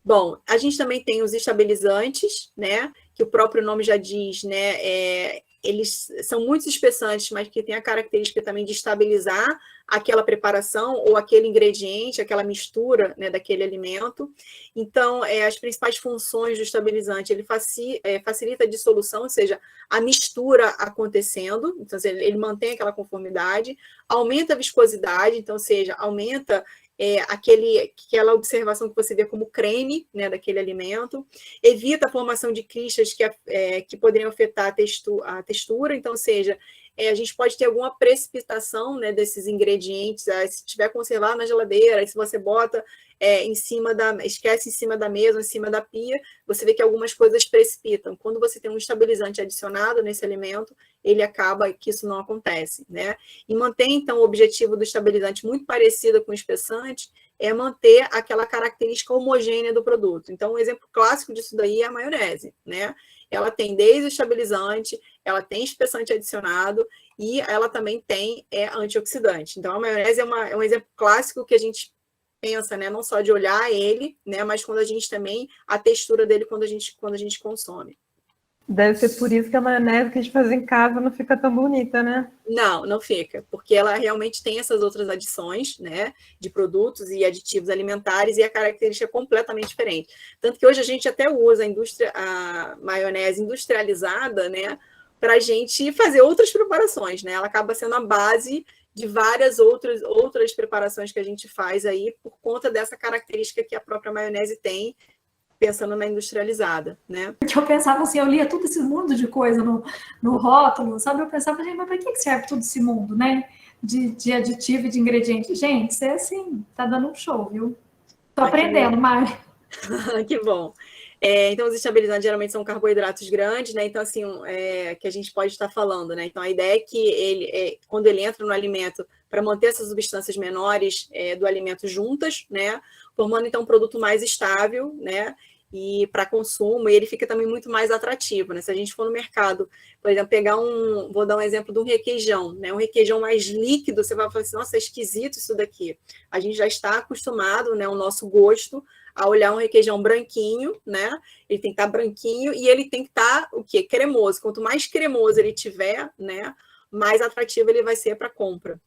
Bom, a gente também tem os estabilizantes, né? Que o próprio nome já diz, né? Eles são muito espessantes, mas que têm a característica também de estabilizar aquela preparação ou aquele ingrediente, aquela mistura, né, daquele alimento. Então, as principais funções do estabilizante, ele facilita a dissolução, ou seja, a mistura acontecendo, então ele mantém aquela conformidade, aumenta a viscosidade, então, ou seja, aumenta aquela observação que você vê como creme, né, daquele alimento, evita a formação de cristãs que poderiam afetar a textura, então, ou seja, a gente pode ter alguma precipitação, né, desses ingredientes, se tiver conservado na geladeira, se você bota esquece em cima da mesa, em cima da pia, você vê que algumas coisas precipitam. Quando você tem um estabilizante adicionado nesse alimento, ele acaba que isso não acontece, né? E mantém, então, o objetivo do estabilizante muito parecido com o espessante, é manter aquela característica homogênea do produto. Então, um exemplo clássico disso daí é a maionese, né? Ela tem desde o estabilizante, ela tem espessante adicionado e ela também tem antioxidante. Então, a maionese é um exemplo clássico que a gente pensa, né? Não só de olhar ele, né? Mas quando a gente também, a textura dele quando a gente consome. Deve ser por isso que a maionese que a gente faz em casa não fica tão bonita, né? Não fica, porque ela realmente tem essas outras adições, né, de produtos e aditivos alimentares e a característica é completamente diferente. Tanto que hoje a gente até usa a maionese industrializada, né, para a gente fazer outras preparações, né? Ela acaba sendo a base de várias outras preparações que a gente faz aí por conta dessa característica que a própria maionese tem, pensando na industrializada, né? Porque eu pensava assim, eu lia todo esse mundo de coisa no rótulo, sabe? Eu pensava, gente, mas para que serve todo esse mundo, né? De aditivo e de ingrediente. Gente, você assim, tá dando um show, viu? Tô aprendendo, Mari. Que bom. Então, os estabilizantes geralmente são carboidratos grandes, né? Então, assim, que a gente pode estar falando, né? Então, a ideia é que quando ele entra no alimento, para manter essas substâncias menores do alimento juntas, né? Formando, então, um produto mais estável, né? E para consumo, e ele fica também muito mais atrativo, né? Se a gente for no mercado, por exemplo, vou dar um exemplo de um requeijão, né? Um requeijão mais líquido, você vai falar assim, nossa, é esquisito isso daqui. A gente já está acostumado, né? O nosso gosto a olhar um requeijão branquinho, né? Ele tem que estar branquinho e ele tem que estar, o quê? Cremoso. Quanto mais cremoso ele tiver, né? Mais atrativo ele vai ser para compra.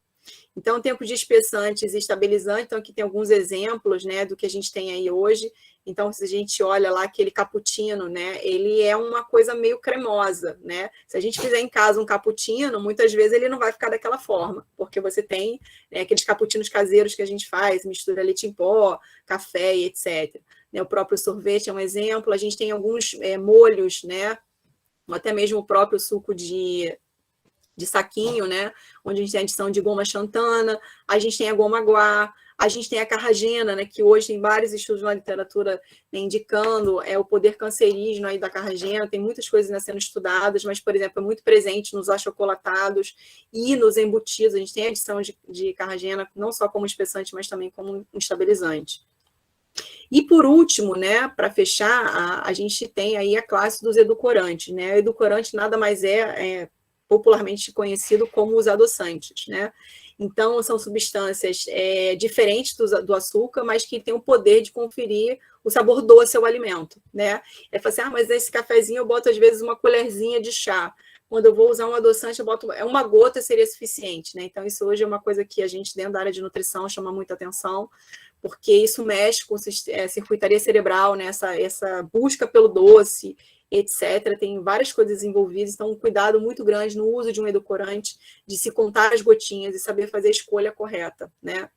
Então, tempo de espessantes e estabilizantes, então aqui tem alguns exemplos, né, do que a gente tem aí hoje. Então, se a gente olha lá aquele cappuccino, né, ele é uma coisa meio cremosa, né? Se a gente fizer em casa um cappuccino, muitas vezes ele não vai ficar daquela forma, porque você tem, né, aqueles cappuccinos caseiros que a gente faz, mistura leite em pó, café e etc. O próprio sorvete é um exemplo. A gente tem alguns molhos, né, ou até mesmo o próprio suco de saquinho, né? Onde a gente tem a adição de goma xantana, a gente tem a goma guar, a gente tem a carragena, né? Que hoje tem vários estudos na literatura, né, indicando o poder cancerígeno aí da carragena, tem muitas coisas, né, sendo estudadas, mas, por exemplo, é muito presente nos achocolatados e nos embutidos. A gente tem a adição de carragena não só como espessante, mas também como um estabilizante. E por último, né, para fechar, a gente tem aí a classe dos edulcorantes, né? O edulcorante nada mais popularmente conhecido como os adoçantes, né? Então, são substâncias diferentes do açúcar, mas que têm o poder de conferir o sabor doce ao alimento, né? Fala assim, mas nesse cafezinho eu boto, às vezes, uma colherzinha de chá. Quando eu vou usar um adoçante, eu boto uma gota seria suficiente, né? Então, isso hoje é uma coisa que a gente, dentro da área de nutrição, chama muita atenção, porque isso mexe com circuitaria cerebral, né? Essa busca pelo doce, etc. Tem várias coisas envolvidas, então um cuidado muito grande no uso de um edulcorante, de se contar as gotinhas e saber fazer a escolha correta, né?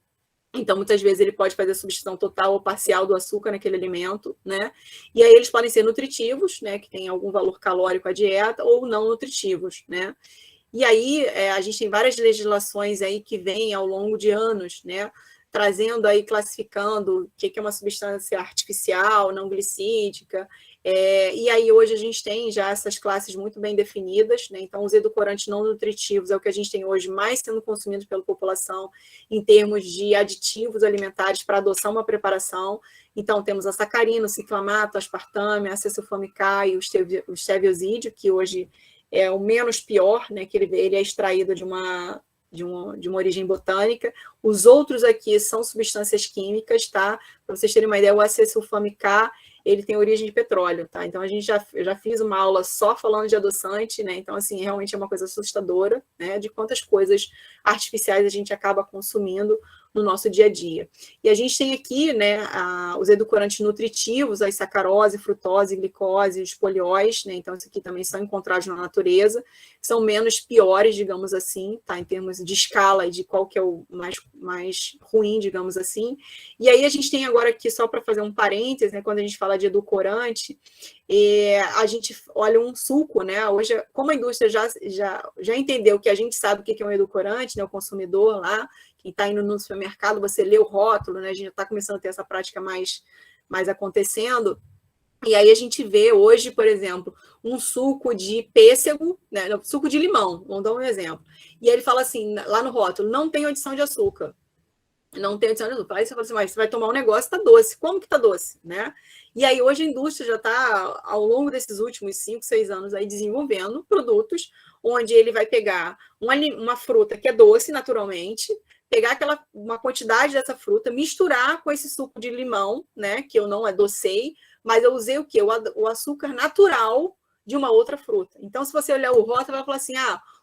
Então, muitas vezes ele pode fazer a substituição total ou parcial do açúcar naquele alimento, né? E aí eles podem ser nutritivos, né? Que tem algum valor calórico à dieta, ou não nutritivos, né? E aí a gente tem várias legislações aí que vêm ao longo de anos, né? Trazendo aí, classificando o que é uma substância artificial, não glicídica. E aí hoje a gente tem já essas classes muito bem definidas, né? Então os edulcorantes não nutritivos é o que a gente tem hoje mais sendo consumido pela população em termos de aditivos alimentares para adoçar uma preparação. Então temos a sacarina, o ciclamato, o aspartame, a acesulfame-K e o esteviosídeo, que hoje é o menos pior, né? Que ele é extraído de uma origem botânica. Os outros aqui são substâncias químicas, tá? Para vocês terem uma ideia, o acesulfame-K, ele tem origem de petróleo, tá? Então, eu já fiz uma aula só falando de adoçante, né? Então, assim, realmente é uma coisa assustadora, né? De quantas coisas artificiais a gente acaba consumindo no nosso dia a dia. E a gente tem aqui, né, os edulcorantes nutritivos, a sacarose, frutose, glicose, os polióis, né, então isso aqui também são encontrados na natureza, são menos piores, digamos assim, tá, em termos de escala e de qual que é o mais ruim, digamos assim. E aí a gente tem agora aqui, só para fazer um parênteses, né, quando a gente fala de edulcorante, a gente olha um suco, né, hoje, como a indústria já entendeu que a gente sabe o que é um edulcorante, né, o consumidor lá, quem está indo no supermercado, você lê o rótulo, né? A gente já está começando a ter essa prática mais acontecendo. E aí a gente vê hoje, por exemplo, um suco de pêssego, né? Suco de limão, vamos dar um exemplo. E ele fala assim, lá no rótulo, não tem adição de açúcar. Não tem adição de açúcar. Aí você fala assim, mas você vai tomar um negócio, está doce. Como que está doce, né? E aí hoje a indústria já está, ao longo desses últimos 5, 6 anos, aí desenvolvendo produtos onde ele vai pegar uma fruta que é doce naturalmente, pegar uma quantidade dessa fruta, misturar com esse suco de limão, né, que eu não adocei, mas eu usei o quê? O açúcar natural de uma outra fruta. Então, se você olhar o rótulo, vai falar assim,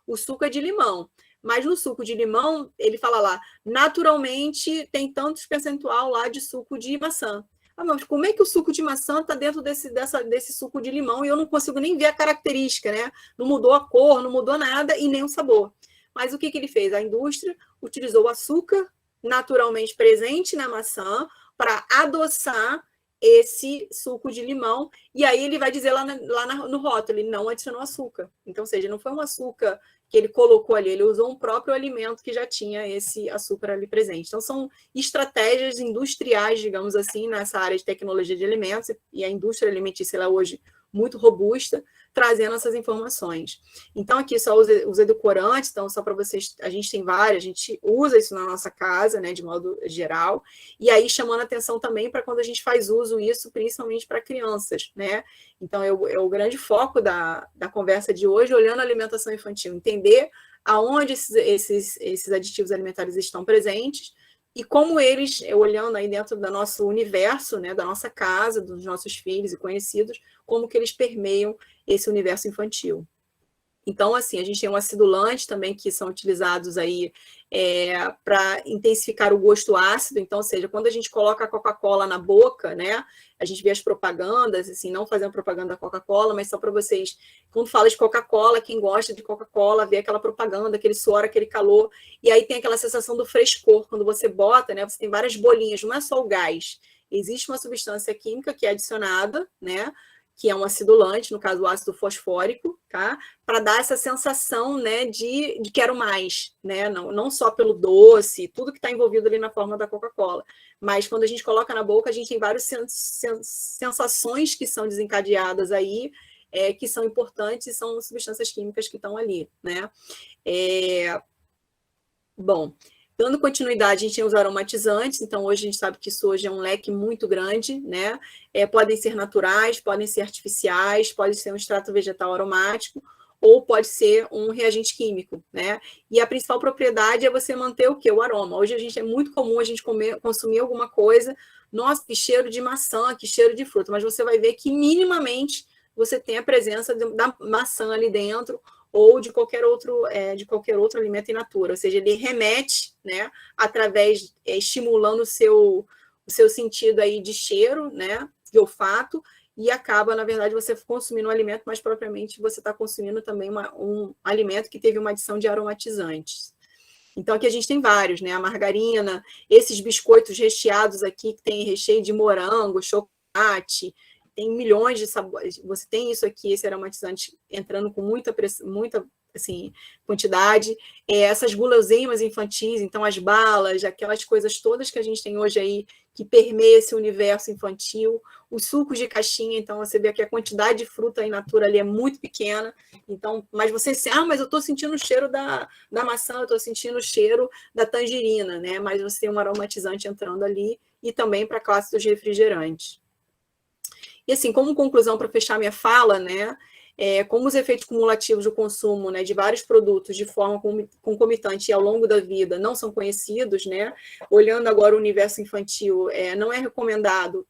o suco é de limão. Mas no suco de limão, ele fala lá, naturalmente tem tantos percentual lá de suco de maçã. Mas como é que o suco de maçã está dentro desse suco de limão e eu não consigo nem ver a característica, né? Não mudou a cor, não mudou nada e nem o sabor. Mas o que ele fez? A indústria utilizou o açúcar naturalmente presente na maçã para adoçar esse suco de limão, e aí ele vai dizer lá no rótulo, ele não adicionou açúcar. Então, ou seja, não foi um açúcar que ele colocou ali, ele usou um próprio alimento que já tinha esse açúcar ali presente. Então, são estratégias industriais, digamos assim, nessa área de tecnologia de alimentos, e a indústria alimentícia ela hoje muito robusta, trazendo essas informações. Então, aqui só os edulcorantes, então, só para vocês, a gente tem vários, a gente usa isso na nossa casa, né, de modo geral, e aí chamando atenção também para quando a gente faz uso isso, principalmente para crianças, né? Então, é o grande foco da conversa de hoje, olhando a alimentação infantil, entender aonde esses aditivos alimentares estão presentes, e como eles, olhando aí dentro do nosso universo, né, da nossa casa, dos nossos filhos e conhecidos, como que eles permeiam esse universo infantil. Então, assim, a gente tem um acidulante também que são utilizados aí para intensificar o gosto ácido. Então, ou seja, quando a gente coloca a Coca-Cola na boca, né, a gente vê as propagandas, assim, não fazendo propaganda da Coca-Cola, mas só para vocês, quando fala de Coca-Cola, quem gosta de Coca-Cola vê aquela propaganda, aquele suor, aquele calor, e aí tem aquela sensação do frescor, quando você bota, né, você tem várias bolinhas, não é só o gás, existe uma substância química que é adicionada, né, que é um acidulante, no caso o ácido fosfórico, tá? Para dar essa sensação, né, de quero mais, né? Não só pelo doce, tudo que está envolvido ali na forma da Coca-Cola, mas quando a gente coloca na boca, a gente tem várias sensações que são desencadeadas aí, que são importantes e são substâncias químicas que estão ali, né? Bom, dando continuidade, a gente tem os aromatizantes, então hoje a gente sabe que isso hoje é um leque muito grande, né? Podem ser naturais, podem ser artificiais, pode ser um extrato vegetal aromático, ou pode ser um reagente químico, né? E a principal propriedade é você manter o quê? O aroma. Hoje é muito comum a gente consumir alguma coisa, nossa, que cheiro de maçã, que cheiro de fruta, mas você vai ver que minimamente você tem a presença da maçã ali dentro, ou de qualquer outro alimento in natura, ou seja, ele remete, né, através, estimulando o seu sentido aí de cheiro, né, de olfato, e acaba, na verdade, você consumindo um alimento, mas propriamente você está consumindo também um alimento que teve uma adição de aromatizantes. Então, aqui a gente tem vários, né, a margarina, esses biscoitos recheados aqui, que tem recheio de morango, chocolate, tem milhões de sabores, você tem isso aqui, esse aromatizante entrando com muita assim, quantidade, essas guloseimas infantis, então as balas, aquelas coisas todas que a gente tem hoje aí, que permeia esse universo infantil, os sucos de caixinha, então você vê que a quantidade de fruta in natura ali é muito pequena, então, mas você, mas eu estou sentindo o cheiro da maçã, eu estou sentindo o cheiro da tangerina, né, mas você tem um aromatizante entrando ali, e também para a classe dos refrigerantes. E assim, como conclusão para fechar minha fala, né, como os efeitos cumulativos do consumo, né, de vários produtos de forma concomitante e ao longo da vida não são conhecidos, né, olhando agora o universo infantil, não é recomendado,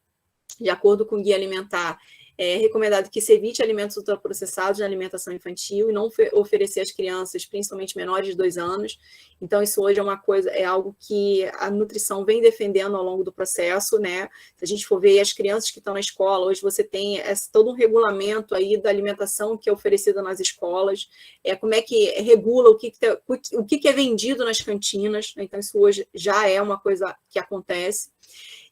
de acordo com o Guia Alimentar, É recomendado que se evite alimentos ultraprocessados na alimentação infantil e não oferecer às crianças, principalmente menores de 2 anos. Então, isso hoje é algo que a nutrição vem defendendo ao longo do processo, né? Se a gente for ver as crianças que estão na escola, hoje você tem todo um regulamento aí da alimentação que é oferecida nas escolas, como é que regula o que é vendido nas cantinas, né? Então, isso hoje já é uma coisa que acontece.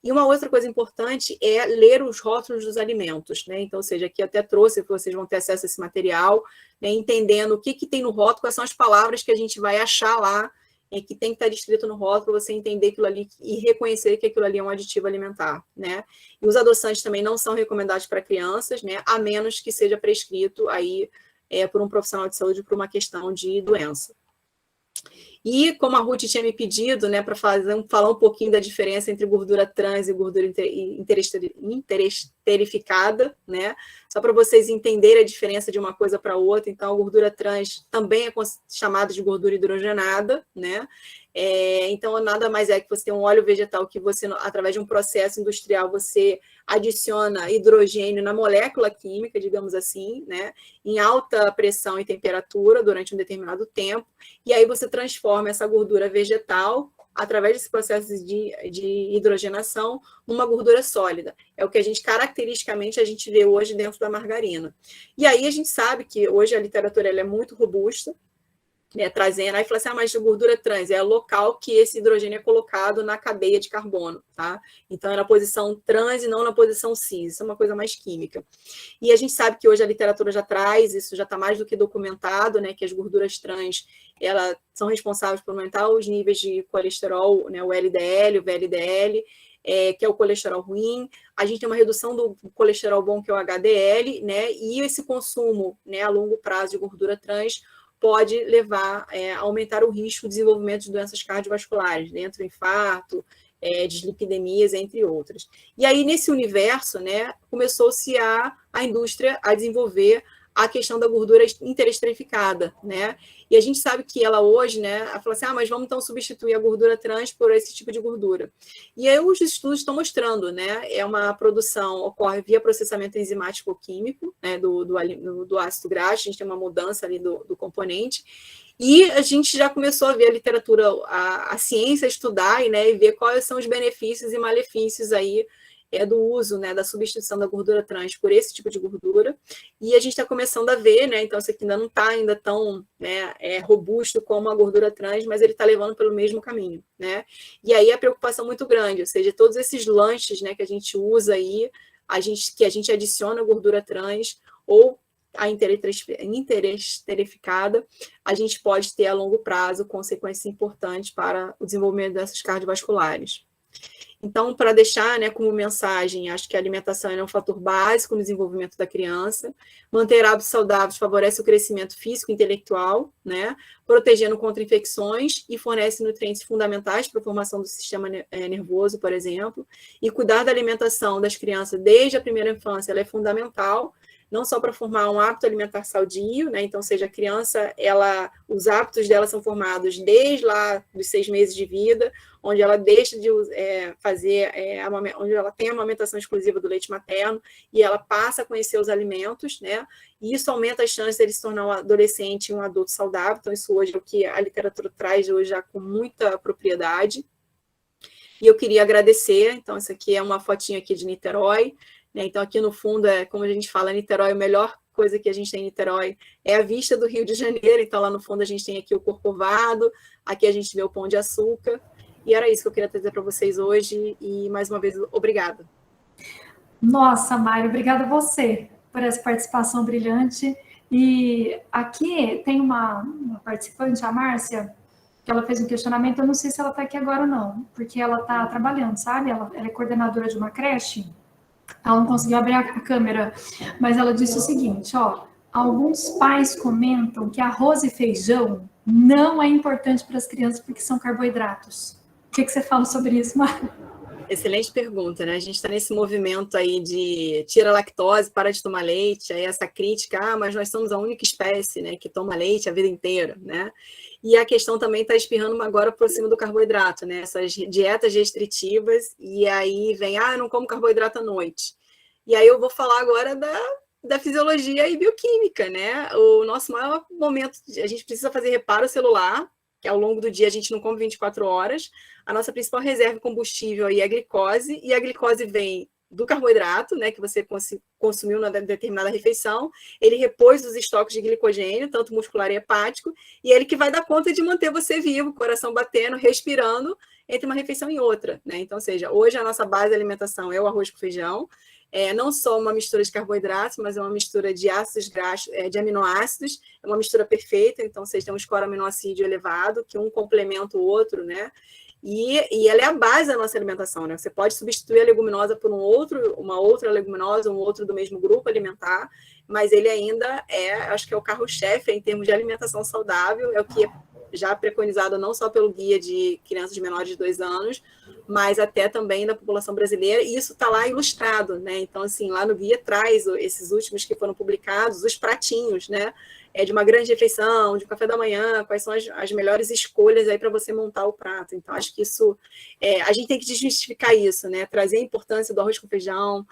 E uma outra coisa importante é ler os rótulos dos alimentos, né? Então, ou seja, aqui até trouxe, que vocês vão ter acesso a esse material, né? Entendendo o que tem no rótulo, quais são as palavras que a gente vai achar lá, que tem que estar descrito no rótulo, você entender aquilo ali e reconhecer que aquilo ali é um aditivo alimentar, né? E os adoçantes também não são recomendados para crianças, né? A menos que seja prescrito aí por um profissional de saúde por uma questão de doença. E como a Ruth tinha me pedido, né, para falar um pouquinho da diferença entre gordura trans e gordura interesterificada, né, só para vocês entenderem a diferença de uma coisa para outra. Então, a gordura trans também é chamada de gordura hidrogenada, né, então nada mais é que você tem um óleo vegetal que você, através de um processo industrial, você adiciona hidrogênio na molécula química, digamos assim, né, em alta pressão e temperatura durante um determinado tempo, e aí você transforma essa gordura vegetal, através desse processo de hidrogenação, numa gordura sólida. É o que caracteristicamente, a gente vê hoje dentro da margarina. E aí a gente sabe que hoje a literatura ela é muito robusta, né, trazendo, aí fala assim, mas a gordura trans é o local que esse hidrogênio é colocado na cadeia de carbono, tá? Então é na posição trans e não na posição cis, isso é uma coisa mais química. E a gente sabe que hoje a literatura já traz, isso já está mais do que documentado, né, que as gorduras trans, elas são responsáveis por aumentar os níveis de colesterol, né, o LDL, o VLDL, que é o colesterol ruim, a gente tem uma redução do colesterol bom, que é o HDL, né, e esse consumo, né, a longo prazo de gordura trans pode levar a aumentar o risco de desenvolvimento de doenças cardiovasculares, dentro do infarto, dislipidemias, entre outras. E aí, nesse universo, né, começou-se a indústria a desenvolver a questão da gordura interesterificada, né? E a gente sabe que ela hoje, né, ela fala assim, mas vamos então substituir a gordura trans por esse tipo de gordura. E aí os estudos estão mostrando, né, uma produção, ocorre via processamento enzimático químico, né, do ácido graxo, a gente tem uma mudança ali do componente, e a gente já começou a ver a literatura, a ciência estudar, né, e ver quais são os benefícios e malefícios aí do uso, né, da substituição da gordura trans por esse tipo de gordura, e a gente está começando a ver, né, então isso aqui ainda não está tão, né, robusto como a gordura trans, mas ele está levando pelo mesmo caminho, né, e aí a preocupação muito grande, ou seja, todos esses lanches, né, que a gente usa aí, que a gente adiciona gordura trans, ou a interesterificada, a gente pode ter a longo prazo consequências importantes para o desenvolvimento dessas cardiovasculares. Então, para deixar, né, como mensagem, acho que a alimentação é um fator básico no desenvolvimento da criança. Manter hábitos saudáveis favorece o crescimento físico e intelectual, né, protegendo contra infecções e fornece nutrientes fundamentais para a formação do sistema nervoso, por exemplo. E cuidar da alimentação das crianças desde a primeira infância ela é fundamental, não só para formar um hábito alimentar sadio, né? Então, seja a criança, os hábitos dela são formados desde lá dos 6 meses de vida, onde ela deixa de fazer, onde ela tem a amamentação exclusiva do leite materno, e ela passa a conhecer os alimentos, né? E isso aumenta as chances de ele se tornar um adolescente e um adulto saudável. Então, isso hoje é o que a literatura traz hoje já com muita propriedade. E eu queria agradecer, então, isso aqui é uma fotinha aqui de Niterói, né? Então, aqui no fundo, como a gente fala, Niterói, a melhor coisa que a gente tem em Niterói é a vista do Rio de Janeiro. Então, lá no fundo, a gente tem aqui o Corcovado, aqui a gente vê o Pão de Açúcar. E era isso que eu queria trazer para vocês hoje. E, mais uma vez, obrigada. Nossa, Mari, obrigada a você por essa participação brilhante. E aqui tem uma participante, a Márcia, que ela fez um questionamento. Eu não sei se ela está aqui agora ou não, porque ela está trabalhando, sabe? Ela é coordenadora de uma creche. Ela não conseguiu abrir a câmera, mas ela disse o seguinte, alguns pais comentam que arroz e feijão não é importante para as crianças porque são carboidratos. O que você fala sobre isso, Mari? Excelente pergunta, né? A gente está nesse movimento aí de tira a lactose, para de tomar leite, aí essa crítica, mas nós somos a única espécie, né, que toma leite a vida inteira, né? E a questão também está espirrando agora por cima do carboidrato, né? Essas dietas restritivas, e aí vem, eu não como carboidrato à noite. E aí eu vou falar agora da fisiologia e bioquímica, né? O nosso maior momento, a gente precisa fazer reparo celular, que ao longo do dia a gente não come 24 horas. A nossa principal reserva de combustível aí é a glicose, e a glicose vem do carboidrato, né, que você consumiu na determinada refeição, ele repôs os estoques de glicogênio, tanto muscular e hepático, e é ele que vai dar conta de manter você vivo, coração batendo, respirando, entre uma refeição e outra, né? Então, ou seja, hoje a nossa base de alimentação é o arroz com feijão, não só uma mistura de carboidratos, mas é uma mistura de ácidos graxos, de aminoácidos, é uma mistura perfeita, então vocês têm um score aminoácido elevado, que um complementa o outro, né? E ela é a base da nossa alimentação, né? Você pode substituir a leguminosa por uma outra leguminosa, um outro do mesmo grupo alimentar, mas ele ainda acho que é o carro-chefe em termos de alimentação saudável, é o que é já preconizado não só pelo guia de crianças menores de 2 anos, mas até também da população brasileira, e isso está lá ilustrado, né? Então, assim, lá no guia traz esses últimos que foram publicados, os pratinhos, né? De uma grande refeição, de um café da manhã, quais são as melhores escolhas aí para você montar o prato. Então, acho que isso, a gente tem que desmistificar isso, né? Trazer a importância do arroz com feijão,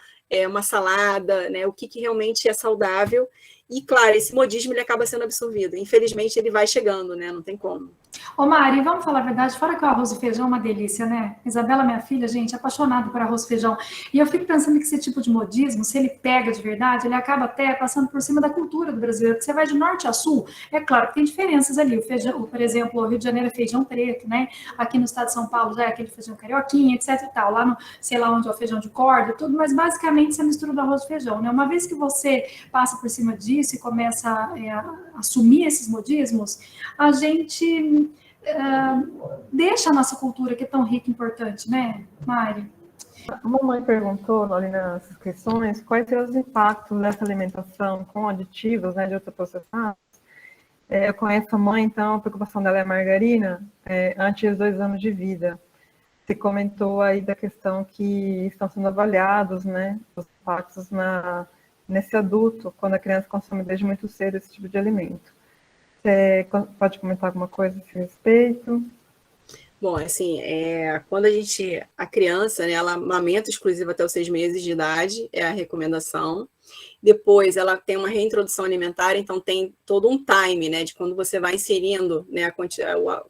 uma salada, né? O que realmente é saudável. E, claro, esse modismo ele acaba sendo absorvido. Infelizmente, ele vai chegando, né? Não tem como. Ô Mari, vamos falar a verdade, fora que o arroz e feijão é uma delícia, né? Isabela, minha filha, gente, é apaixonada por arroz e feijão. E eu fico pensando que esse tipo de modismo, se ele pega de verdade, ele acaba até passando por cima da cultura do brasileiro, porque você vai de norte a sul, é claro que tem diferenças ali. O feijão, por exemplo, o Rio de Janeiro é feijão preto, né? Aqui no estado de São Paulo já é aquele feijão carioquinha, etc e tal. Lá no, sei lá onde é o feijão de corda, tudo, mas basicamente você mistura do arroz e feijão, né? Uma vez que você passa por cima disso e começa a assumir esses modismos, a gente deixa a nossa cultura que é tão rica e importante, né, Mari? A mamãe perguntou ali nas questões quais seriam os impactos dessa alimentação com aditivos, né, de ultraprocessados. Eu conheço a mãe, então a preocupação dela é a margarina antes dos 2 anos de vida. Você comentou aí da questão que estão sendo avaliados, né, os impactos nesse adulto, quando a criança consome desde muito cedo esse tipo de alimento. Você pode comentar alguma coisa a esse respeito? Bom, assim, quando a criança, né, ela amamenta exclusiva até os 6 meses de idade, é a recomendação. Depois ela tem uma reintrodução alimentar, então tem todo um time, né, de quando você vai inserindo, né,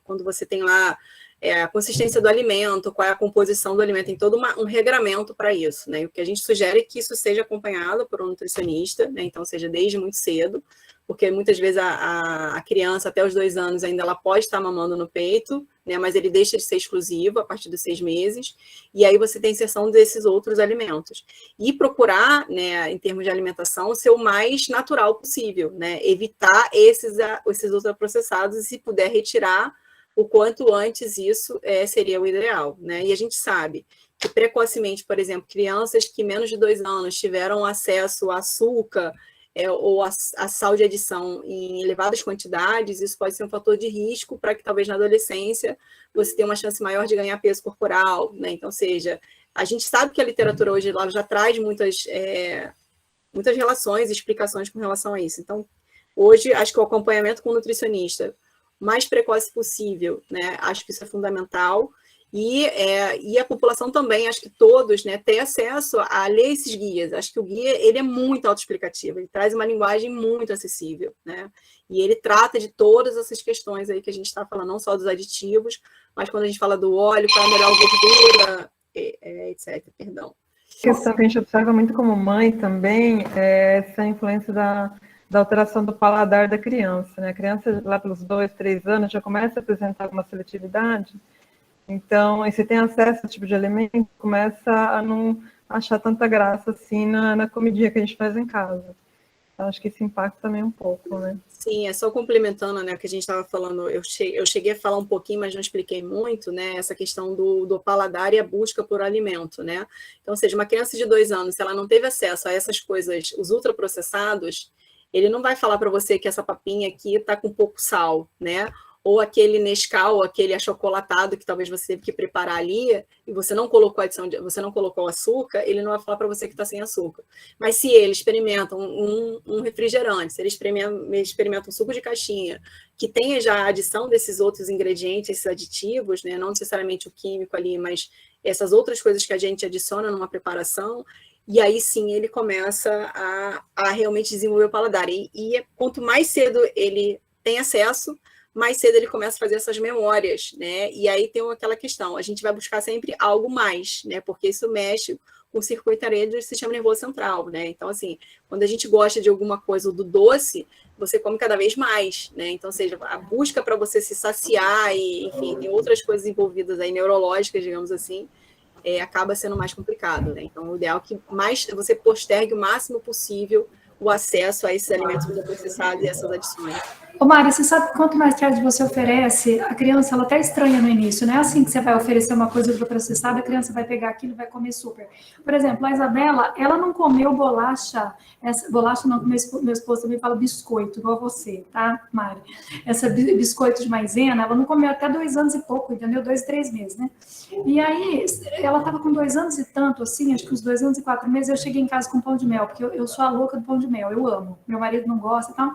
quando você tem lá a consistência do alimento, qual é a composição do alimento, tem todo um regramento para isso, né, e o que a gente sugere é que isso seja acompanhado por um nutricionista, né, então seja desde muito cedo, porque muitas vezes a criança, até os 2 anos, ainda ela pode estar mamando no peito, né, mas ele deixa de ser exclusivo a partir dos 6 meses, e aí você tem inserção desses outros alimentos. E procurar, né, em termos de alimentação, ser o mais natural possível, né, evitar esses ultraprocessados, e se puder retirar o quanto antes, isso seria o ideal, né, e a gente sabe que precocemente, por exemplo, crianças que menos de 2 anos tiveram acesso a açúcar, ou a sal de adição em elevadas quantidades, isso pode ser um fator de risco para que talvez na adolescência você tenha uma chance maior de ganhar peso corporal, né? Então, seja, a gente sabe que a literatura hoje ela já traz muitas relações e explicações com relação a isso. Então, hoje, acho que o acompanhamento com o nutricionista o mais precoce possível, né? Acho que isso é fundamental. E a população também, acho que todos, né, ter acesso a ler esses guias. Acho que o guia ele é muito autoexplicativo, ele traz uma linguagem muito acessível, né? E ele trata de todas essas questões aí que a gente está falando, não só dos aditivos, mas quando a gente fala do óleo, qual é a melhor gordura, etc. Perdão. A questão que a gente observa muito como mãe também é essa influência da alteração do paladar da criança, né? A criança lá pelos 2, 3 anos já começa a apresentar alguma seletividade. Então, e se tem acesso a esse tipo de alimento, começa a não achar tanta graça assim na comidinha que a gente faz em casa. Então, acho que isso impacta também um pouco, né? Sim, só complementando, né, o que a gente estava falando, eu cheguei a falar um pouquinho, mas não expliquei muito, né, essa questão do paladar e a busca por alimento, né? Então, ou seja, uma criança de 2 anos, se ela não teve acesso a essas coisas, os ultraprocessados, ele não vai falar para você que essa papinha aqui está com pouco sal, né? Ou aquele Nescau, aquele achocolatado que talvez você teve que preparar ali, e você não colocou você não colocou açúcar, ele não vai falar para você que está sem açúcar. Mas se ele experimenta um refrigerante, se ele experimenta um suco de caixinha, que tenha já a adição desses outros ingredientes, esses aditivos, né, não necessariamente o químico ali, mas essas outras coisas que a gente adiciona numa preparação, e aí sim ele começa a realmente desenvolver o paladar. E quanto mais cedo ele tem acesso, mais cedo ele começa a fazer essas memórias, né? E aí tem aquela questão, a gente vai buscar sempre algo mais, né? Porque isso mexe com o circuitaria do sistema nervoso central, né? Então, assim, quando a gente gosta de alguma coisa do doce, você come cada vez mais, né? Então, seja, a busca para você se saciar e, enfim, tem outras coisas envolvidas aí, neurológicas, digamos assim, acaba sendo mais complicado, né? Então, o ideal é que mais você postergue o máximo possível o acesso a esses alimentos ultraprocessados e essas adições. Ô Mari, você sabe que quanto mais tarde você oferece, a criança ela até estranha no início, não é assim que você vai oferecer uma coisa ultraprocessada, a criança vai pegar aquilo e vai comer super. Por exemplo, a Isabela, ela não comeu bolacha, bolacha não, meu esposo também fala biscoito, igual você, tá, Mari? Essa biscoito de maisena, ela não comeu até 2 anos e pouco, entendeu? 2, 3 meses, né? E aí, ela tava com 2 anos e tanto, assim, acho que uns 2 anos e 4 meses, eu cheguei em casa com pão de mel, porque eu sou a louca do pão de mel, eu amo. Meu marido não gosta e tal.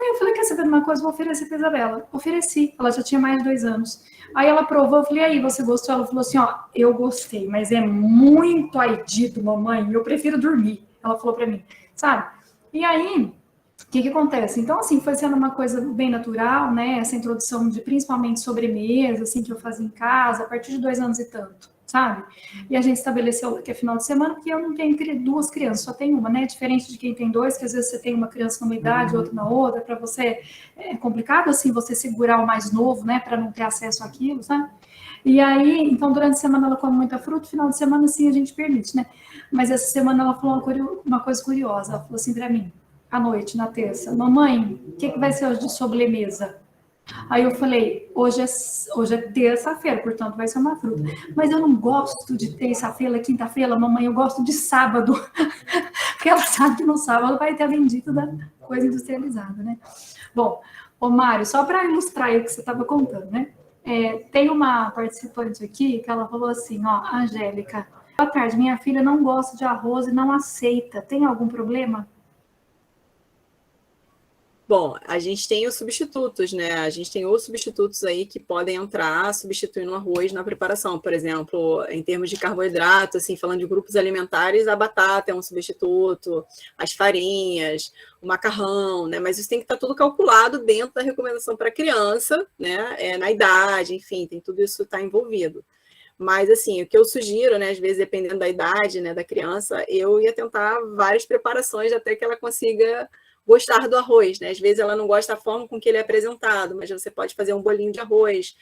Aí eu falei, quer saber de uma coisa? Vou oferecer para Isabela. Ofereci, ela já tinha mais de 2 anos. Aí ela provou, eu falei, aí, você gostou? Ela falou assim, ó, eu gostei, mas é muito aidito, mamãe, eu prefiro dormir. Ela falou para mim, sabe? E aí, o que acontece? Então, assim, foi sendo uma coisa bem natural, né? Essa introdução de principalmente sobremesa, assim, que eu fazia em casa, a partir de 2 anos e tanto, sabe? E a gente estabeleceu que é final de semana, porque eu não tenho 2 crianças, só tenho uma, né? Diferente de quem tem 2, que às vezes você tem uma criança numa idade, outra na outra, para você é complicado, assim, você segurar o mais novo, né? Para não ter acesso àquilo, sabe? E aí, então, durante a semana ela come muita fruta, final de semana, sim, a gente permite, né? Mas essa semana ela falou uma coisa curiosa, ela falou assim para mim, à noite, na terça, mamãe, o que vai ser hoje de sobremesa? Aí eu falei, hoje é terça-feira, portanto vai ser uma fruta. Mas eu não gosto de terça-feira, quinta-feira, mamãe, eu gosto de sábado. Porque ela sabe que no sábado vai ter a bendita da coisa industrializada, né? Bom, ô Mário, só para ilustrar o que você estava contando, né? Tem uma participante aqui que ela falou assim, ó, Angélica, boa tarde, minha filha não gosta de arroz e não aceita. Tem algum problema? Bom, a gente tem os substitutos, né? A gente tem outros substitutos aí que podem entrar substituindo o arroz na preparação. Por exemplo, em termos de carboidrato, assim, falando de grupos alimentares, a batata é um substituto, as farinhas, o macarrão, né? Mas isso tem que estar tudo calculado dentro da recomendação para a criança, né? Na idade, enfim, tem tudo isso está envolvido. Mas, assim, o que eu sugiro, né, às vezes, dependendo da idade, né, da criança, eu ia tentar várias preparações até que ela consiga gostar do arroz, né? Às vezes ela não gosta da forma com que ele é apresentado, mas você pode fazer um bolinho de arroz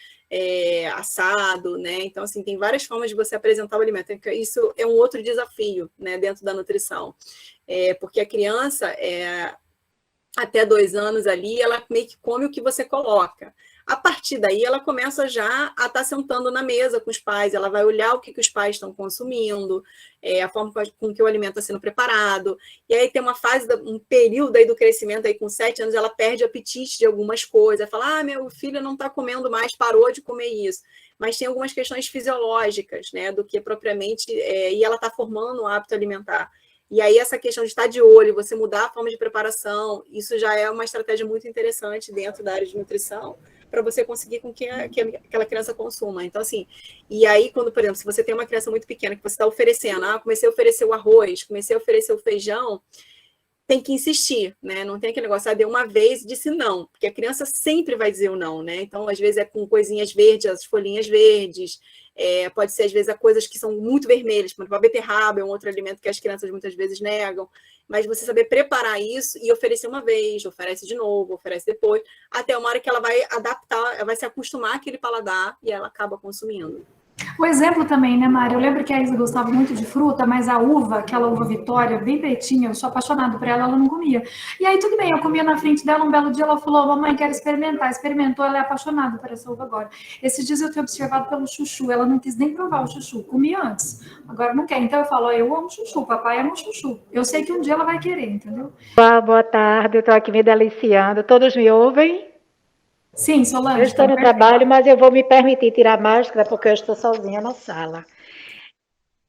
assado, né? Então, assim, tem várias formas de você apresentar o alimento. Isso é um outro desafio, né, dentro da nutrição. Porque a criança, até 2 anos ali, ela meio que come o que você coloca. A partir daí, ela começa já a estar sentando na mesa com os pais, ela vai olhar o que os pais estão consumindo, a forma com que o alimento está sendo preparado, e aí tem uma fase, um período aí do crescimento, aí com 7 anos, ela perde o apetite de algumas coisas, fala, meu filho não está comendo mais, parou de comer isso. Mas tem algumas questões fisiológicas, né, do que propriamente, e ela está formando um hábito alimentar. E aí essa questão de estar de olho, você mudar a forma de preparação, isso já é uma estratégia muito interessante dentro da área de nutrição, para você conseguir com que aquela criança consuma. Então, assim, e aí, quando, por exemplo, se você tem uma criança muito pequena que você está oferecendo, comecei a oferecer o arroz, comecei a oferecer o feijão, tem que insistir, né? Não tem aquele negócio, deu uma vez e disse não, porque a criança sempre vai dizer o não, né? Então, às vezes, é com coisinhas verdes, as folhinhas verdes, pode ser, às vezes, coisas que são muito vermelhas, por exemplo, a beterraba é um outro alimento que as crianças muitas vezes negam, mas você saber preparar isso e oferecer uma vez, oferece de novo, oferece depois, até uma hora que ela vai adaptar, ela vai se acostumar àquele paladar e ela acaba consumindo. O exemplo também, né, Mari? Eu lembro que a Isa gostava muito de fruta, mas a uva, aquela uva Vitória, bem pretinha, eu sou apaixonada por ela, ela não comia. E aí, tudo bem, eu comia na frente dela, um belo dia ela falou, mamãe, quero experimentar. Experimentou, ela é apaixonada por essa uva agora. Esses dias eu tenho observado pelo chuchu, ela não quis nem provar o chuchu, comia antes, agora não quer. Então eu falo, eu amo chuchu, papai ama chuchu. Eu sei que um dia ela vai querer, entendeu? Boa tarde, eu estou aqui me deliciando. Todos me ouvem? Sim, Solange. Eu estou no trabalho, mas eu vou me permitir tirar a máscara porque eu estou sozinha na sala.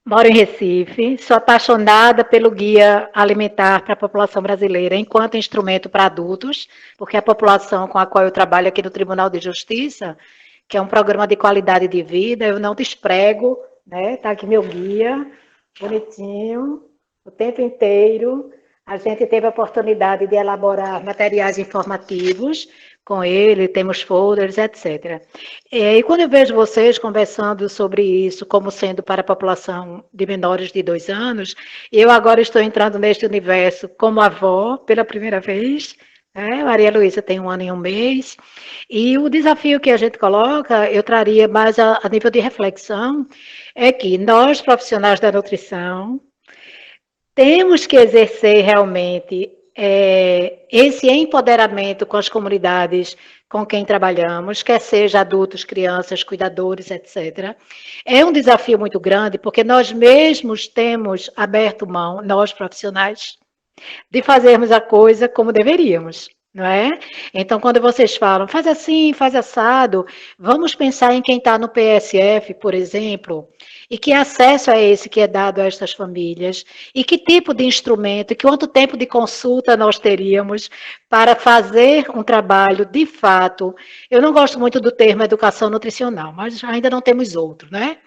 Moro em Recife, sou apaixonada pelo guia alimentar para a população brasileira enquanto instrumento para adultos, porque a população com a qual eu trabalho aqui no Tribunal de Justiça, que é um programa de qualidade de vida, eu não desprego, né? Está aqui meu guia, bonitinho. O tempo inteiro a gente teve a oportunidade de elaborar materiais informativos com ele, temos folders, etc. E quando eu vejo vocês conversando sobre isso como sendo para a população de menores de 2 anos, eu agora estou entrando neste universo como avó pela primeira vez. Maria Luísa tem 1 ano e 1 mês, e o desafio que a gente coloca, eu traria mais a nível de reflexão, é que nós, profissionais da nutrição, temos que exercer realmente esse empoderamento com as comunidades com quem trabalhamos, quer seja adultos, crianças, cuidadores, etc. É um desafio muito grande, porque nós mesmos temos aberto mão, nós profissionais, de fazermos a coisa como deveríamos, não é? Então, quando vocês falam, faz assim, faz assado, vamos pensar em quem está no PSF, por exemplo, e que acesso é esse que é dado a estas famílias, e que tipo de instrumento, e quanto tempo de consulta nós teríamos para fazer um trabalho, de fato, eu não gosto muito do termo educação nutricional, mas ainda não temos outro, né?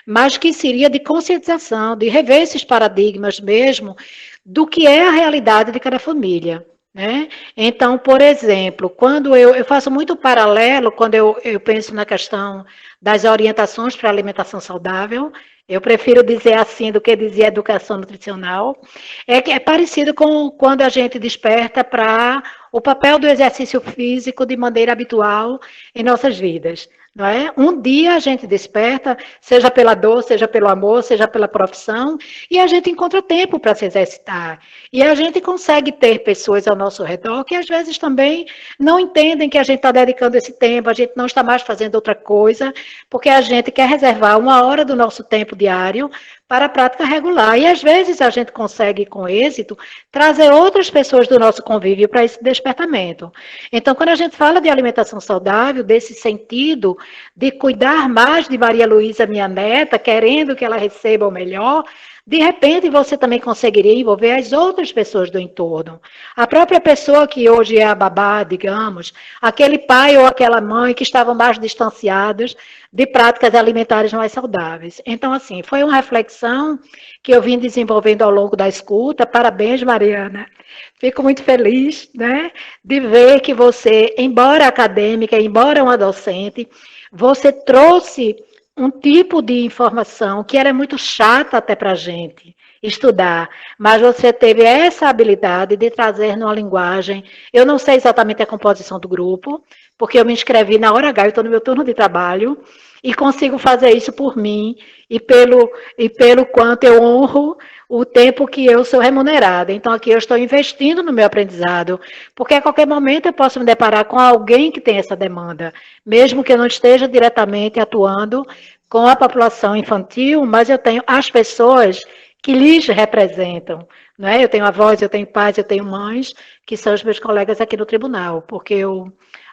Mas que seria de conscientização, de rever esses paradigmas mesmo, do que é a realidade de cada família. Né? Então, por exemplo, quando eu faço muito paralelo, quando eu penso na questão das orientações para alimentação saudável, eu prefiro dizer assim do que dizer educação nutricional, é que é parecido com quando a gente desperta para o papel do exercício físico de maneira habitual em nossas vidas. Não é? Um dia a gente desperta, seja pela dor, seja pelo amor, seja pela profissão, e a gente encontra tempo para se exercitar. E a gente consegue ter pessoas ao nosso redor que às vezes também não entendem que a gente está dedicando esse tempo, a gente não está mais fazendo outra coisa, porque a gente quer reservar 1 hora do nosso tempo diário para a prática regular. E às vezes a gente consegue, com êxito, trazer outras pessoas do nosso convívio para esse despertamento. Então, quando a gente fala de alimentação saudável, desse sentido de cuidar mais de Maria Luísa, minha neta, querendo que ela receba o melhor, de repente você também conseguiria envolver as outras pessoas do entorno. A própria pessoa que hoje é a babá, digamos, aquele pai ou aquela mãe que estavam mais distanciados de práticas alimentares mais saudáveis. Então, assim, foi uma reflexão que eu vim desenvolvendo ao longo da escuta. Parabéns, Mariana. Fico muito feliz, né, de ver que você, embora acadêmica, embora uma docente, você trouxe um tipo de informação que era muito chata até para a gente estudar, mas você teve essa habilidade de trazer numa linguagem, eu não sei exatamente a composição do grupo, porque eu me inscrevi na hora H, eu estou no meu turno de trabalho, e consigo fazer isso por mim, e pelo quanto eu honro o tempo que eu sou remunerada. Então, aqui eu estou investindo no meu aprendizado, porque a qualquer momento eu posso me deparar com alguém que tem essa demanda, mesmo que eu não esteja diretamente atuando com a população infantil, mas eu tenho as pessoas que lhes representam. Não é? Eu tenho avós, eu tenho pais, eu tenho mães, que são os meus colegas aqui no tribunal, porque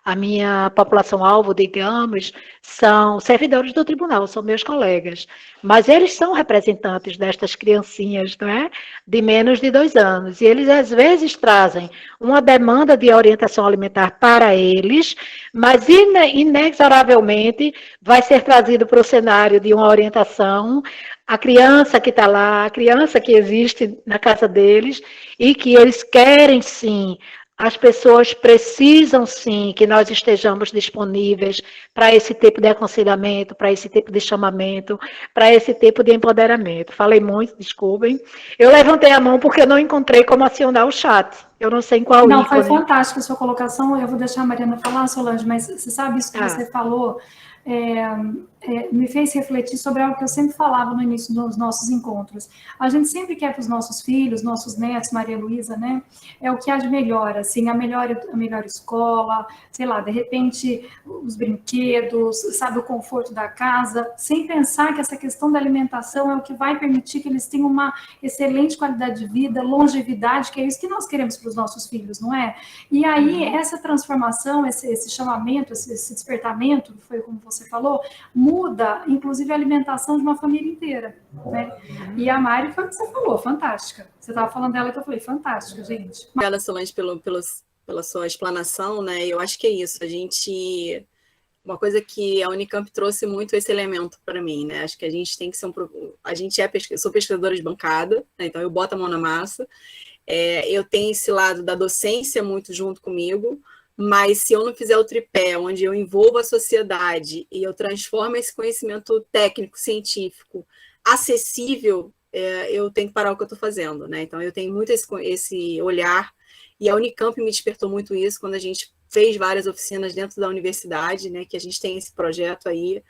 a minha população-alvo, digamos, são servidores do tribunal, são meus colegas. Mas eles são representantes destas criancinhas, não é? De menos de 2 anos. E eles, às vezes, trazem uma demanda de orientação alimentar para eles, mas, inexoravelmente, vai ser trazido para o cenário de uma orientação a criança que está lá, a criança que existe na casa deles, e que eles querem, sim, as pessoas precisam, sim, que nós estejamos disponíveis para esse tipo de aconselhamento, para esse tipo de chamamento, para esse tipo de empoderamento. Falei muito, desculpem. Eu levantei a mão porque eu não encontrei como acionar o chat. Eu não sei em qual Não, ícone. foi fantástica a sua colocação. Eu vou deixar a Mariana falar, Solange, mas você sabe isso que você falou? Me fez refletir sobre algo que eu sempre falava no início dos nossos encontros. A gente sempre quer para os nossos filhos, nossos netos, Maria Luísa, né? É o que há de melhor, assim, a melhor escola, sei lá, de repente os brinquedos, sabe, o conforto da casa, sem pensar que essa questão da alimentação é o que vai permitir que eles tenham uma excelente qualidade de vida, longevidade, que é isso que nós queremos para os nossos filhos, não é? E aí, essa transformação, esse chamamento, esse despertamento, foi como você falou, muda, inclusive, a alimentação de uma família inteira, né? E a Mari foi o que você falou, fantástica. Você estava falando dela que eu falei, fantástica, gente. Obrigada, Solange, pela sua explanação, né? Eu acho que é isso, a gente uma coisa que a Unicamp trouxe muito esse elemento para mim, né? Acho que a gente tem que ser sou pesquisadora de bancada, né? Então eu boto a mão na massa. Eu tenho esse lado da docência muito junto comigo, mas se eu não fizer o tripé, onde eu envolvo a sociedade e eu transformo esse conhecimento técnico, científico, acessível, eu tenho que parar o que eu estou fazendo, né? Então eu tenho muito esse olhar, e a Unicamp me despertou muito isso quando a gente fez várias oficinas dentro da universidade, né? Que a gente tem esse projeto aí.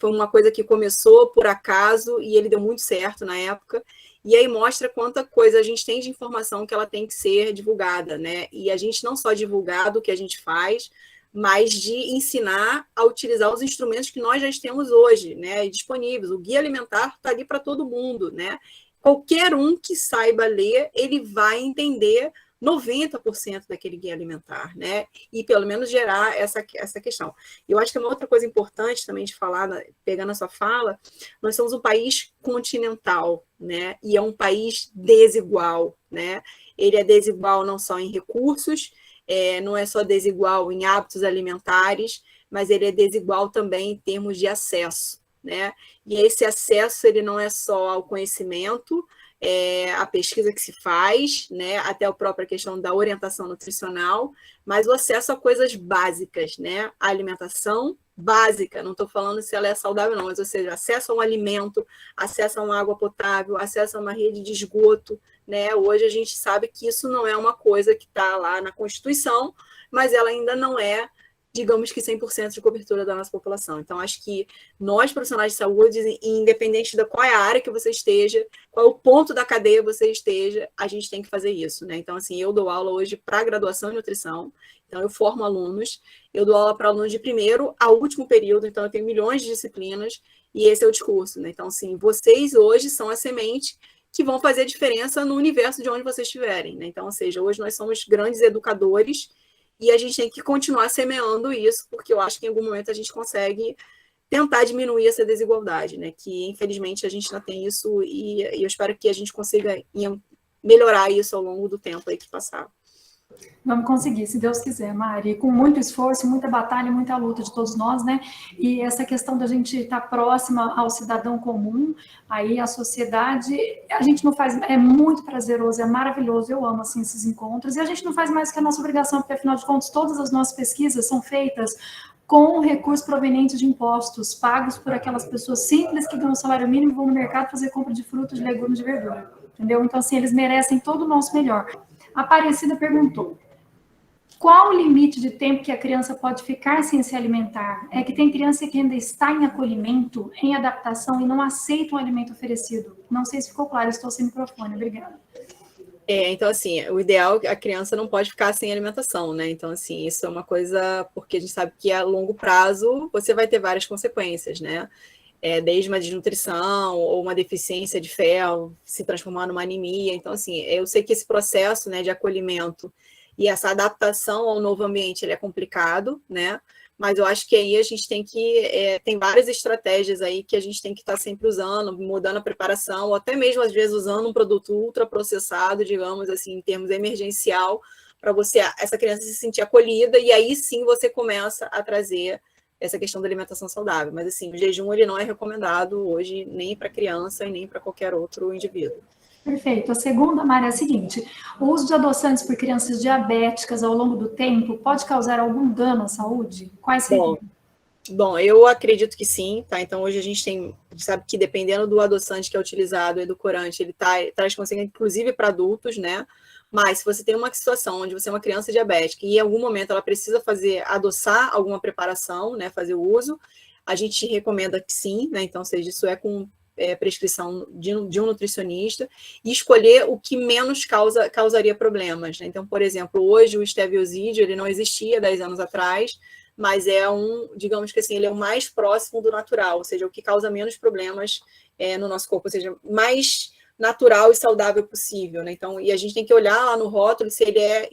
Foi uma coisa que começou por acaso e ele deu muito certo na época. E aí mostra quanta coisa a gente tem de informação que ela tem que ser divulgada, né? E a gente não só divulgar do que a gente faz, mas de ensinar a utilizar os instrumentos que nós já temos hoje, né? Disponíveis. O guia alimentar está ali para todo mundo, né? Qualquer um que saiba ler, ele vai entender 90% daquele guia alimentar, né? E pelo menos gerar essa questão. Eu acho que uma outra coisa importante também de falar, pegando a sua fala, nós somos um país continental, né? E é um país desigual, né? Ele é desigual não só em recursos, não é só desigual em hábitos alimentares, mas ele é desigual também em termos de acesso, né? E esse acesso, ele não é só ao conhecimento, a pesquisa que se faz, né, até a própria questão da orientação nutricional, mas o acesso a coisas básicas, né, a alimentação básica, não estou falando se ela é saudável não, mas, ou seja, acesso a um alimento, acesso a uma água potável, acesso a uma rede de esgoto, né, hoje a gente sabe que isso não é uma coisa que está lá na Constituição, mas ela ainda não é, digamos que 100% de cobertura da nossa população. Então, acho que nós, profissionais de saúde, independente da qual é a área que você esteja, qual é o ponto da cadeia você esteja, a gente tem que fazer isso, né? Então, assim, eu dou aula hoje para graduação em nutrição, então eu formo alunos, eu dou aula para alunos de primeiro ao último período, então eu tenho milhões de disciplinas, e esse é o discurso, né? Então, assim, vocês hoje são a semente que vão fazer a diferença no universo de onde vocês estiverem, né? Então, ou seja, hoje nós somos grandes educadores, e a gente tem que continuar semeando isso, porque eu acho que em algum momento a gente consegue tentar diminuir essa desigualdade, né? Que infelizmente a gente ainda tem isso, e eu espero que a gente consiga melhorar isso ao longo do tempo aí que passar. Vamos conseguir, se Deus quiser, Mari, com muito esforço, muita batalha, muita luta de todos nós, né? E essa questão da gente estar próxima ao cidadão comum, aí a sociedade, a gente não faz, é muito prazeroso, é maravilhoso, eu amo, assim, esses encontros, e a gente não faz mais que a nossa obrigação, porque, afinal de contas, todas as nossas pesquisas são feitas com recursos provenientes de impostos, pagos por aquelas pessoas simples que ganham salário mínimo e vão no mercado fazer compra de frutas, de legumes, de verdura, entendeu? Então, assim, eles merecem todo o nosso melhor. A Aparecida perguntou: qual o limite de tempo que a criança pode ficar sem se alimentar? É que tem criança que ainda está em acolhimento, em adaptação e não aceita o alimento oferecido. Não sei se ficou claro, estou sem microfone, obrigada. Então, assim, o ideal é que a criança não pode ficar sem alimentação, né? Então, assim, isso é uma coisa, porque a gente sabe que a longo prazo você vai ter várias consequências, né? Desde uma desnutrição ou uma deficiência de ferro se transformar numa anemia. Então, assim, eu sei que esse processo, né, de acolhimento e essa adaptação ao novo ambiente, ele é complicado, né? Mas eu acho que aí a gente tem que... tem várias estratégias aí que a gente tem que estar sempre usando, mudando a preparação, ou até mesmo, às vezes, usando um produto ultraprocessado, digamos assim, em termos emergencial, para essa criança se sentir acolhida, e aí sim você começa a trazer essa questão da alimentação saudável. Mas, assim, o jejum, ele não é recomendado hoje nem para criança e nem para qualquer outro indivíduo. Perfeito. A segunda, Mari, é a seguinte: o uso de adoçantes por crianças diabéticas ao longo do tempo pode causar algum dano à saúde? Quais seriam? Bom, eu acredito que sim, tá? Então, hoje a gente sabe que dependendo do adoçante que é utilizado, o edulcorante, ele traz consequências, inclusive para adultos, né? Mas se você tem uma situação onde você é uma criança diabética e em algum momento ela precisa adoçar alguma preparação, né? Fazer o uso, a gente recomenda que sim, né? Então, seja, isso é com prescrição de um nutricionista, e escolher o que menos causaria problemas, né? Então, por exemplo, hoje o esteviosídeo, ele não existia 10 anos atrás, mas digamos que assim, ele é o mais próximo do natural, ou seja, o que causa menos problemas no nosso corpo, ou seja, mais natural e saudável possível, né? Então, e a gente tem que olhar lá no rótulo se ele é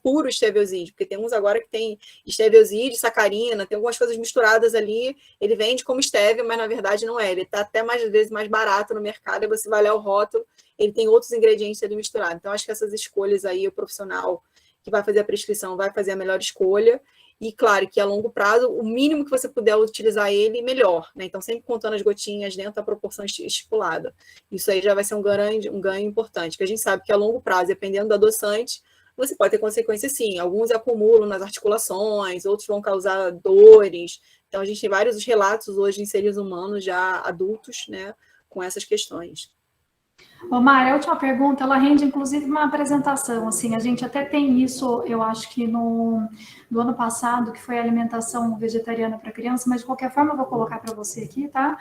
puro esteviosídeo, porque tem uns agora que tem esteviosídeo, sacarina, tem algumas coisas misturadas ali, ele vende como estévia, mas na verdade não é, ele está até às vezes mais barato no mercado, e você vai olhar o rótulo, ele tem outros ingredientes ali misturados. Então, acho que essas escolhas aí, o profissional que vai fazer a prescrição vai fazer a melhor escolha, E, claro, que a longo prazo, o mínimo que você puder utilizar ele, melhor, né? Então, sempre contando as gotinhas dentro da proporção estipulada. Isso aí já vai ser um ganho importante, porque a gente sabe que a longo prazo, dependendo do adoçante, você pode ter consequências, sim. Alguns acumulam nas articulações, outros vão causar dores. Então, a gente tem vários relatos hoje em seres humanos já adultos, né, com essas questões. Ô, Mari, a última pergunta, ela rende inclusive uma apresentação, assim, a gente até tem isso, eu acho que no ano passado, que foi a alimentação vegetariana para criança, mas de qualquer forma eu vou colocar para você aqui, tá?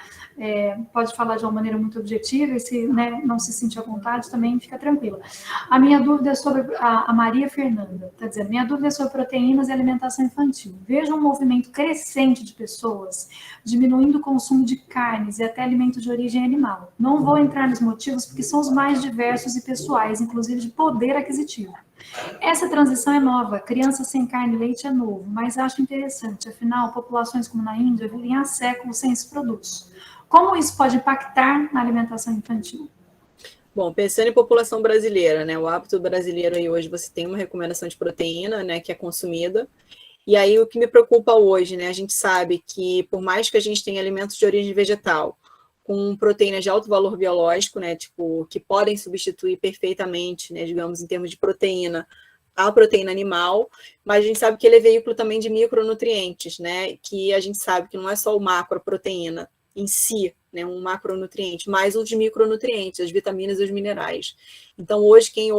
Pode falar de uma maneira muito objetiva, e se, né, não se sentir à vontade, também fica tranquila. A minha dúvida é sobre, a Maria Fernanda, está dizendo, minha dúvida é sobre proteínas e alimentação infantil. Vejo um movimento crescente de pessoas diminuindo o consumo de carnes e até alimentos de origem animal. Não vou entrar nos motivos, porque são os mais diversos e pessoais, inclusive de poder aquisitivo. Essa transição é nova, criança sem carne e leite é novo, mas acho interessante, afinal, populações como na Índia vivem há séculos sem esses produtos. Como isso pode impactar na alimentação infantil? Bom, pensando em população brasileira, né, o hábito brasileiro aí hoje, você tem uma recomendação de proteína, né, que é consumida, e aí o que me preocupa hoje, né, a gente sabe que por mais que a gente tenha alimentos de origem vegetal, com proteínas de alto valor biológico, né, tipo, que podem substituir perfeitamente, né, digamos, em termos de proteína, a proteína animal, mas a gente sabe que ele é veículo também de micronutrientes, né, que a gente sabe que não é só o macroproteína em si, né, um macronutriente, mas os micronutrientes, as vitaminas e os minerais. Então, hoje, quem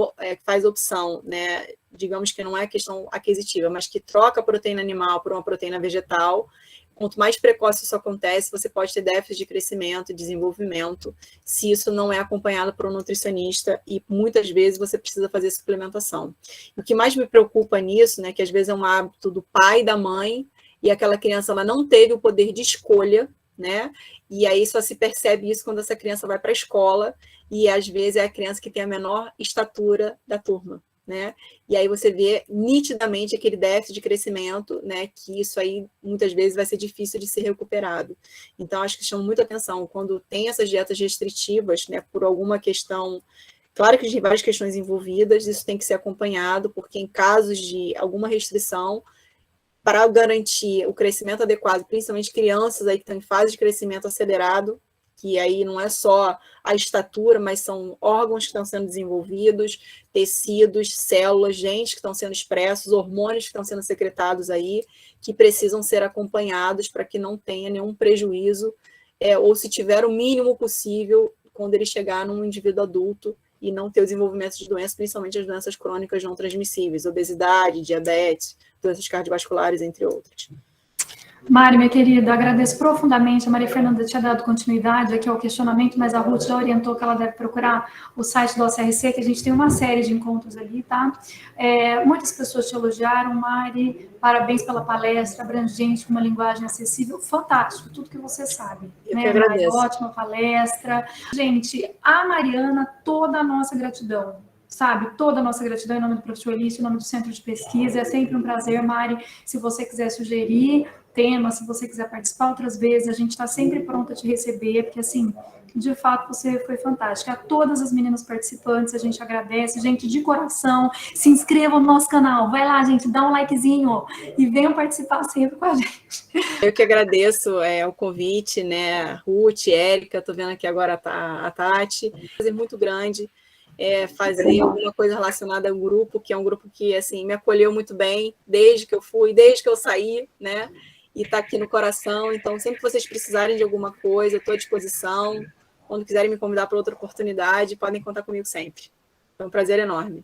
faz opção, né, digamos que não é questão aquisitiva, mas que troca a proteína animal por uma proteína vegetal, quanto mais precoce isso acontece, você pode ter déficit de crescimento e desenvolvimento, se isso não é acompanhado por um nutricionista, e muitas vezes você precisa fazer suplementação. O que mais me preocupa nisso, né, que às vezes é um hábito do pai e da mãe, e aquela criança ela não teve o poder de escolha, né, e aí só se percebe isso quando essa criança vai para a escola, e às vezes é a criança que tem a menor estatura da turma, né? E aí você vê nitidamente aquele déficit de crescimento, né? Que isso aí muitas vezes vai ser difícil de ser recuperado. Então, acho que chama muita atenção quando tem essas dietas restritivas, né? Por alguma questão. Claro que tem várias questões envolvidas, isso tem que ser acompanhado, porque em casos de alguma restrição, para garantir o crescimento adequado, principalmente crianças aí que estão em fase de crescimento acelerado, que aí não é só a estatura, mas são órgãos que estão sendo desenvolvidos, tecidos, células, genes que estão sendo expressos, hormônios que estão sendo secretados aí, que precisam ser acompanhados para que não tenha nenhum prejuízo, ou se tiver o mínimo possível, quando ele chegar num indivíduo adulto e não ter o desenvolvimento de doenças, principalmente as doenças crônicas não transmissíveis, obesidade, diabetes, doenças cardiovasculares, entre outras. Mari, minha querida, agradeço profundamente. A Maria Fernanda tinha dado continuidade aqui ao questionamento, mas a Ruth já orientou que ela deve procurar o site do OCRC, que a gente tem uma série de encontros ali, tá? Muitas pessoas te elogiaram, Mari. Parabéns pela palestra, abrangente, com uma linguagem acessível. Fantástico, tudo que você sabe. Eu que agradeço. Mari, ótima palestra. Gente, a Mariana, toda a nossa gratidão. Sabe, toda a nossa gratidão em nome do professor Elício, em nome do Centro de Pesquisa. É sempre um prazer, Mari. Se você quiser sugerir tema, se você quiser participar outras vezes, a gente está sempre pronta a te receber, porque, assim, de fato, você foi fantástica. A todas as meninas participantes, a gente agradece. Gente, de coração, se inscrevam no nosso canal. Vai lá, gente, dá um likezinho e venham participar sempre com a gente. Eu que agradeço o convite, né, Ruth, Érica, estou vendo aqui agora a Tati. Prazer muito grande. Fazer alguma coisa relacionada ao grupo, que é um grupo que, assim, me acolheu muito bem, desde que eu fui, desde que eu saí, né, e está aqui no coração. Então, sempre que vocês precisarem de alguma coisa, eu estou à disposição. Quando quiserem me convidar para outra oportunidade, podem contar comigo sempre. Foi um prazer enorme.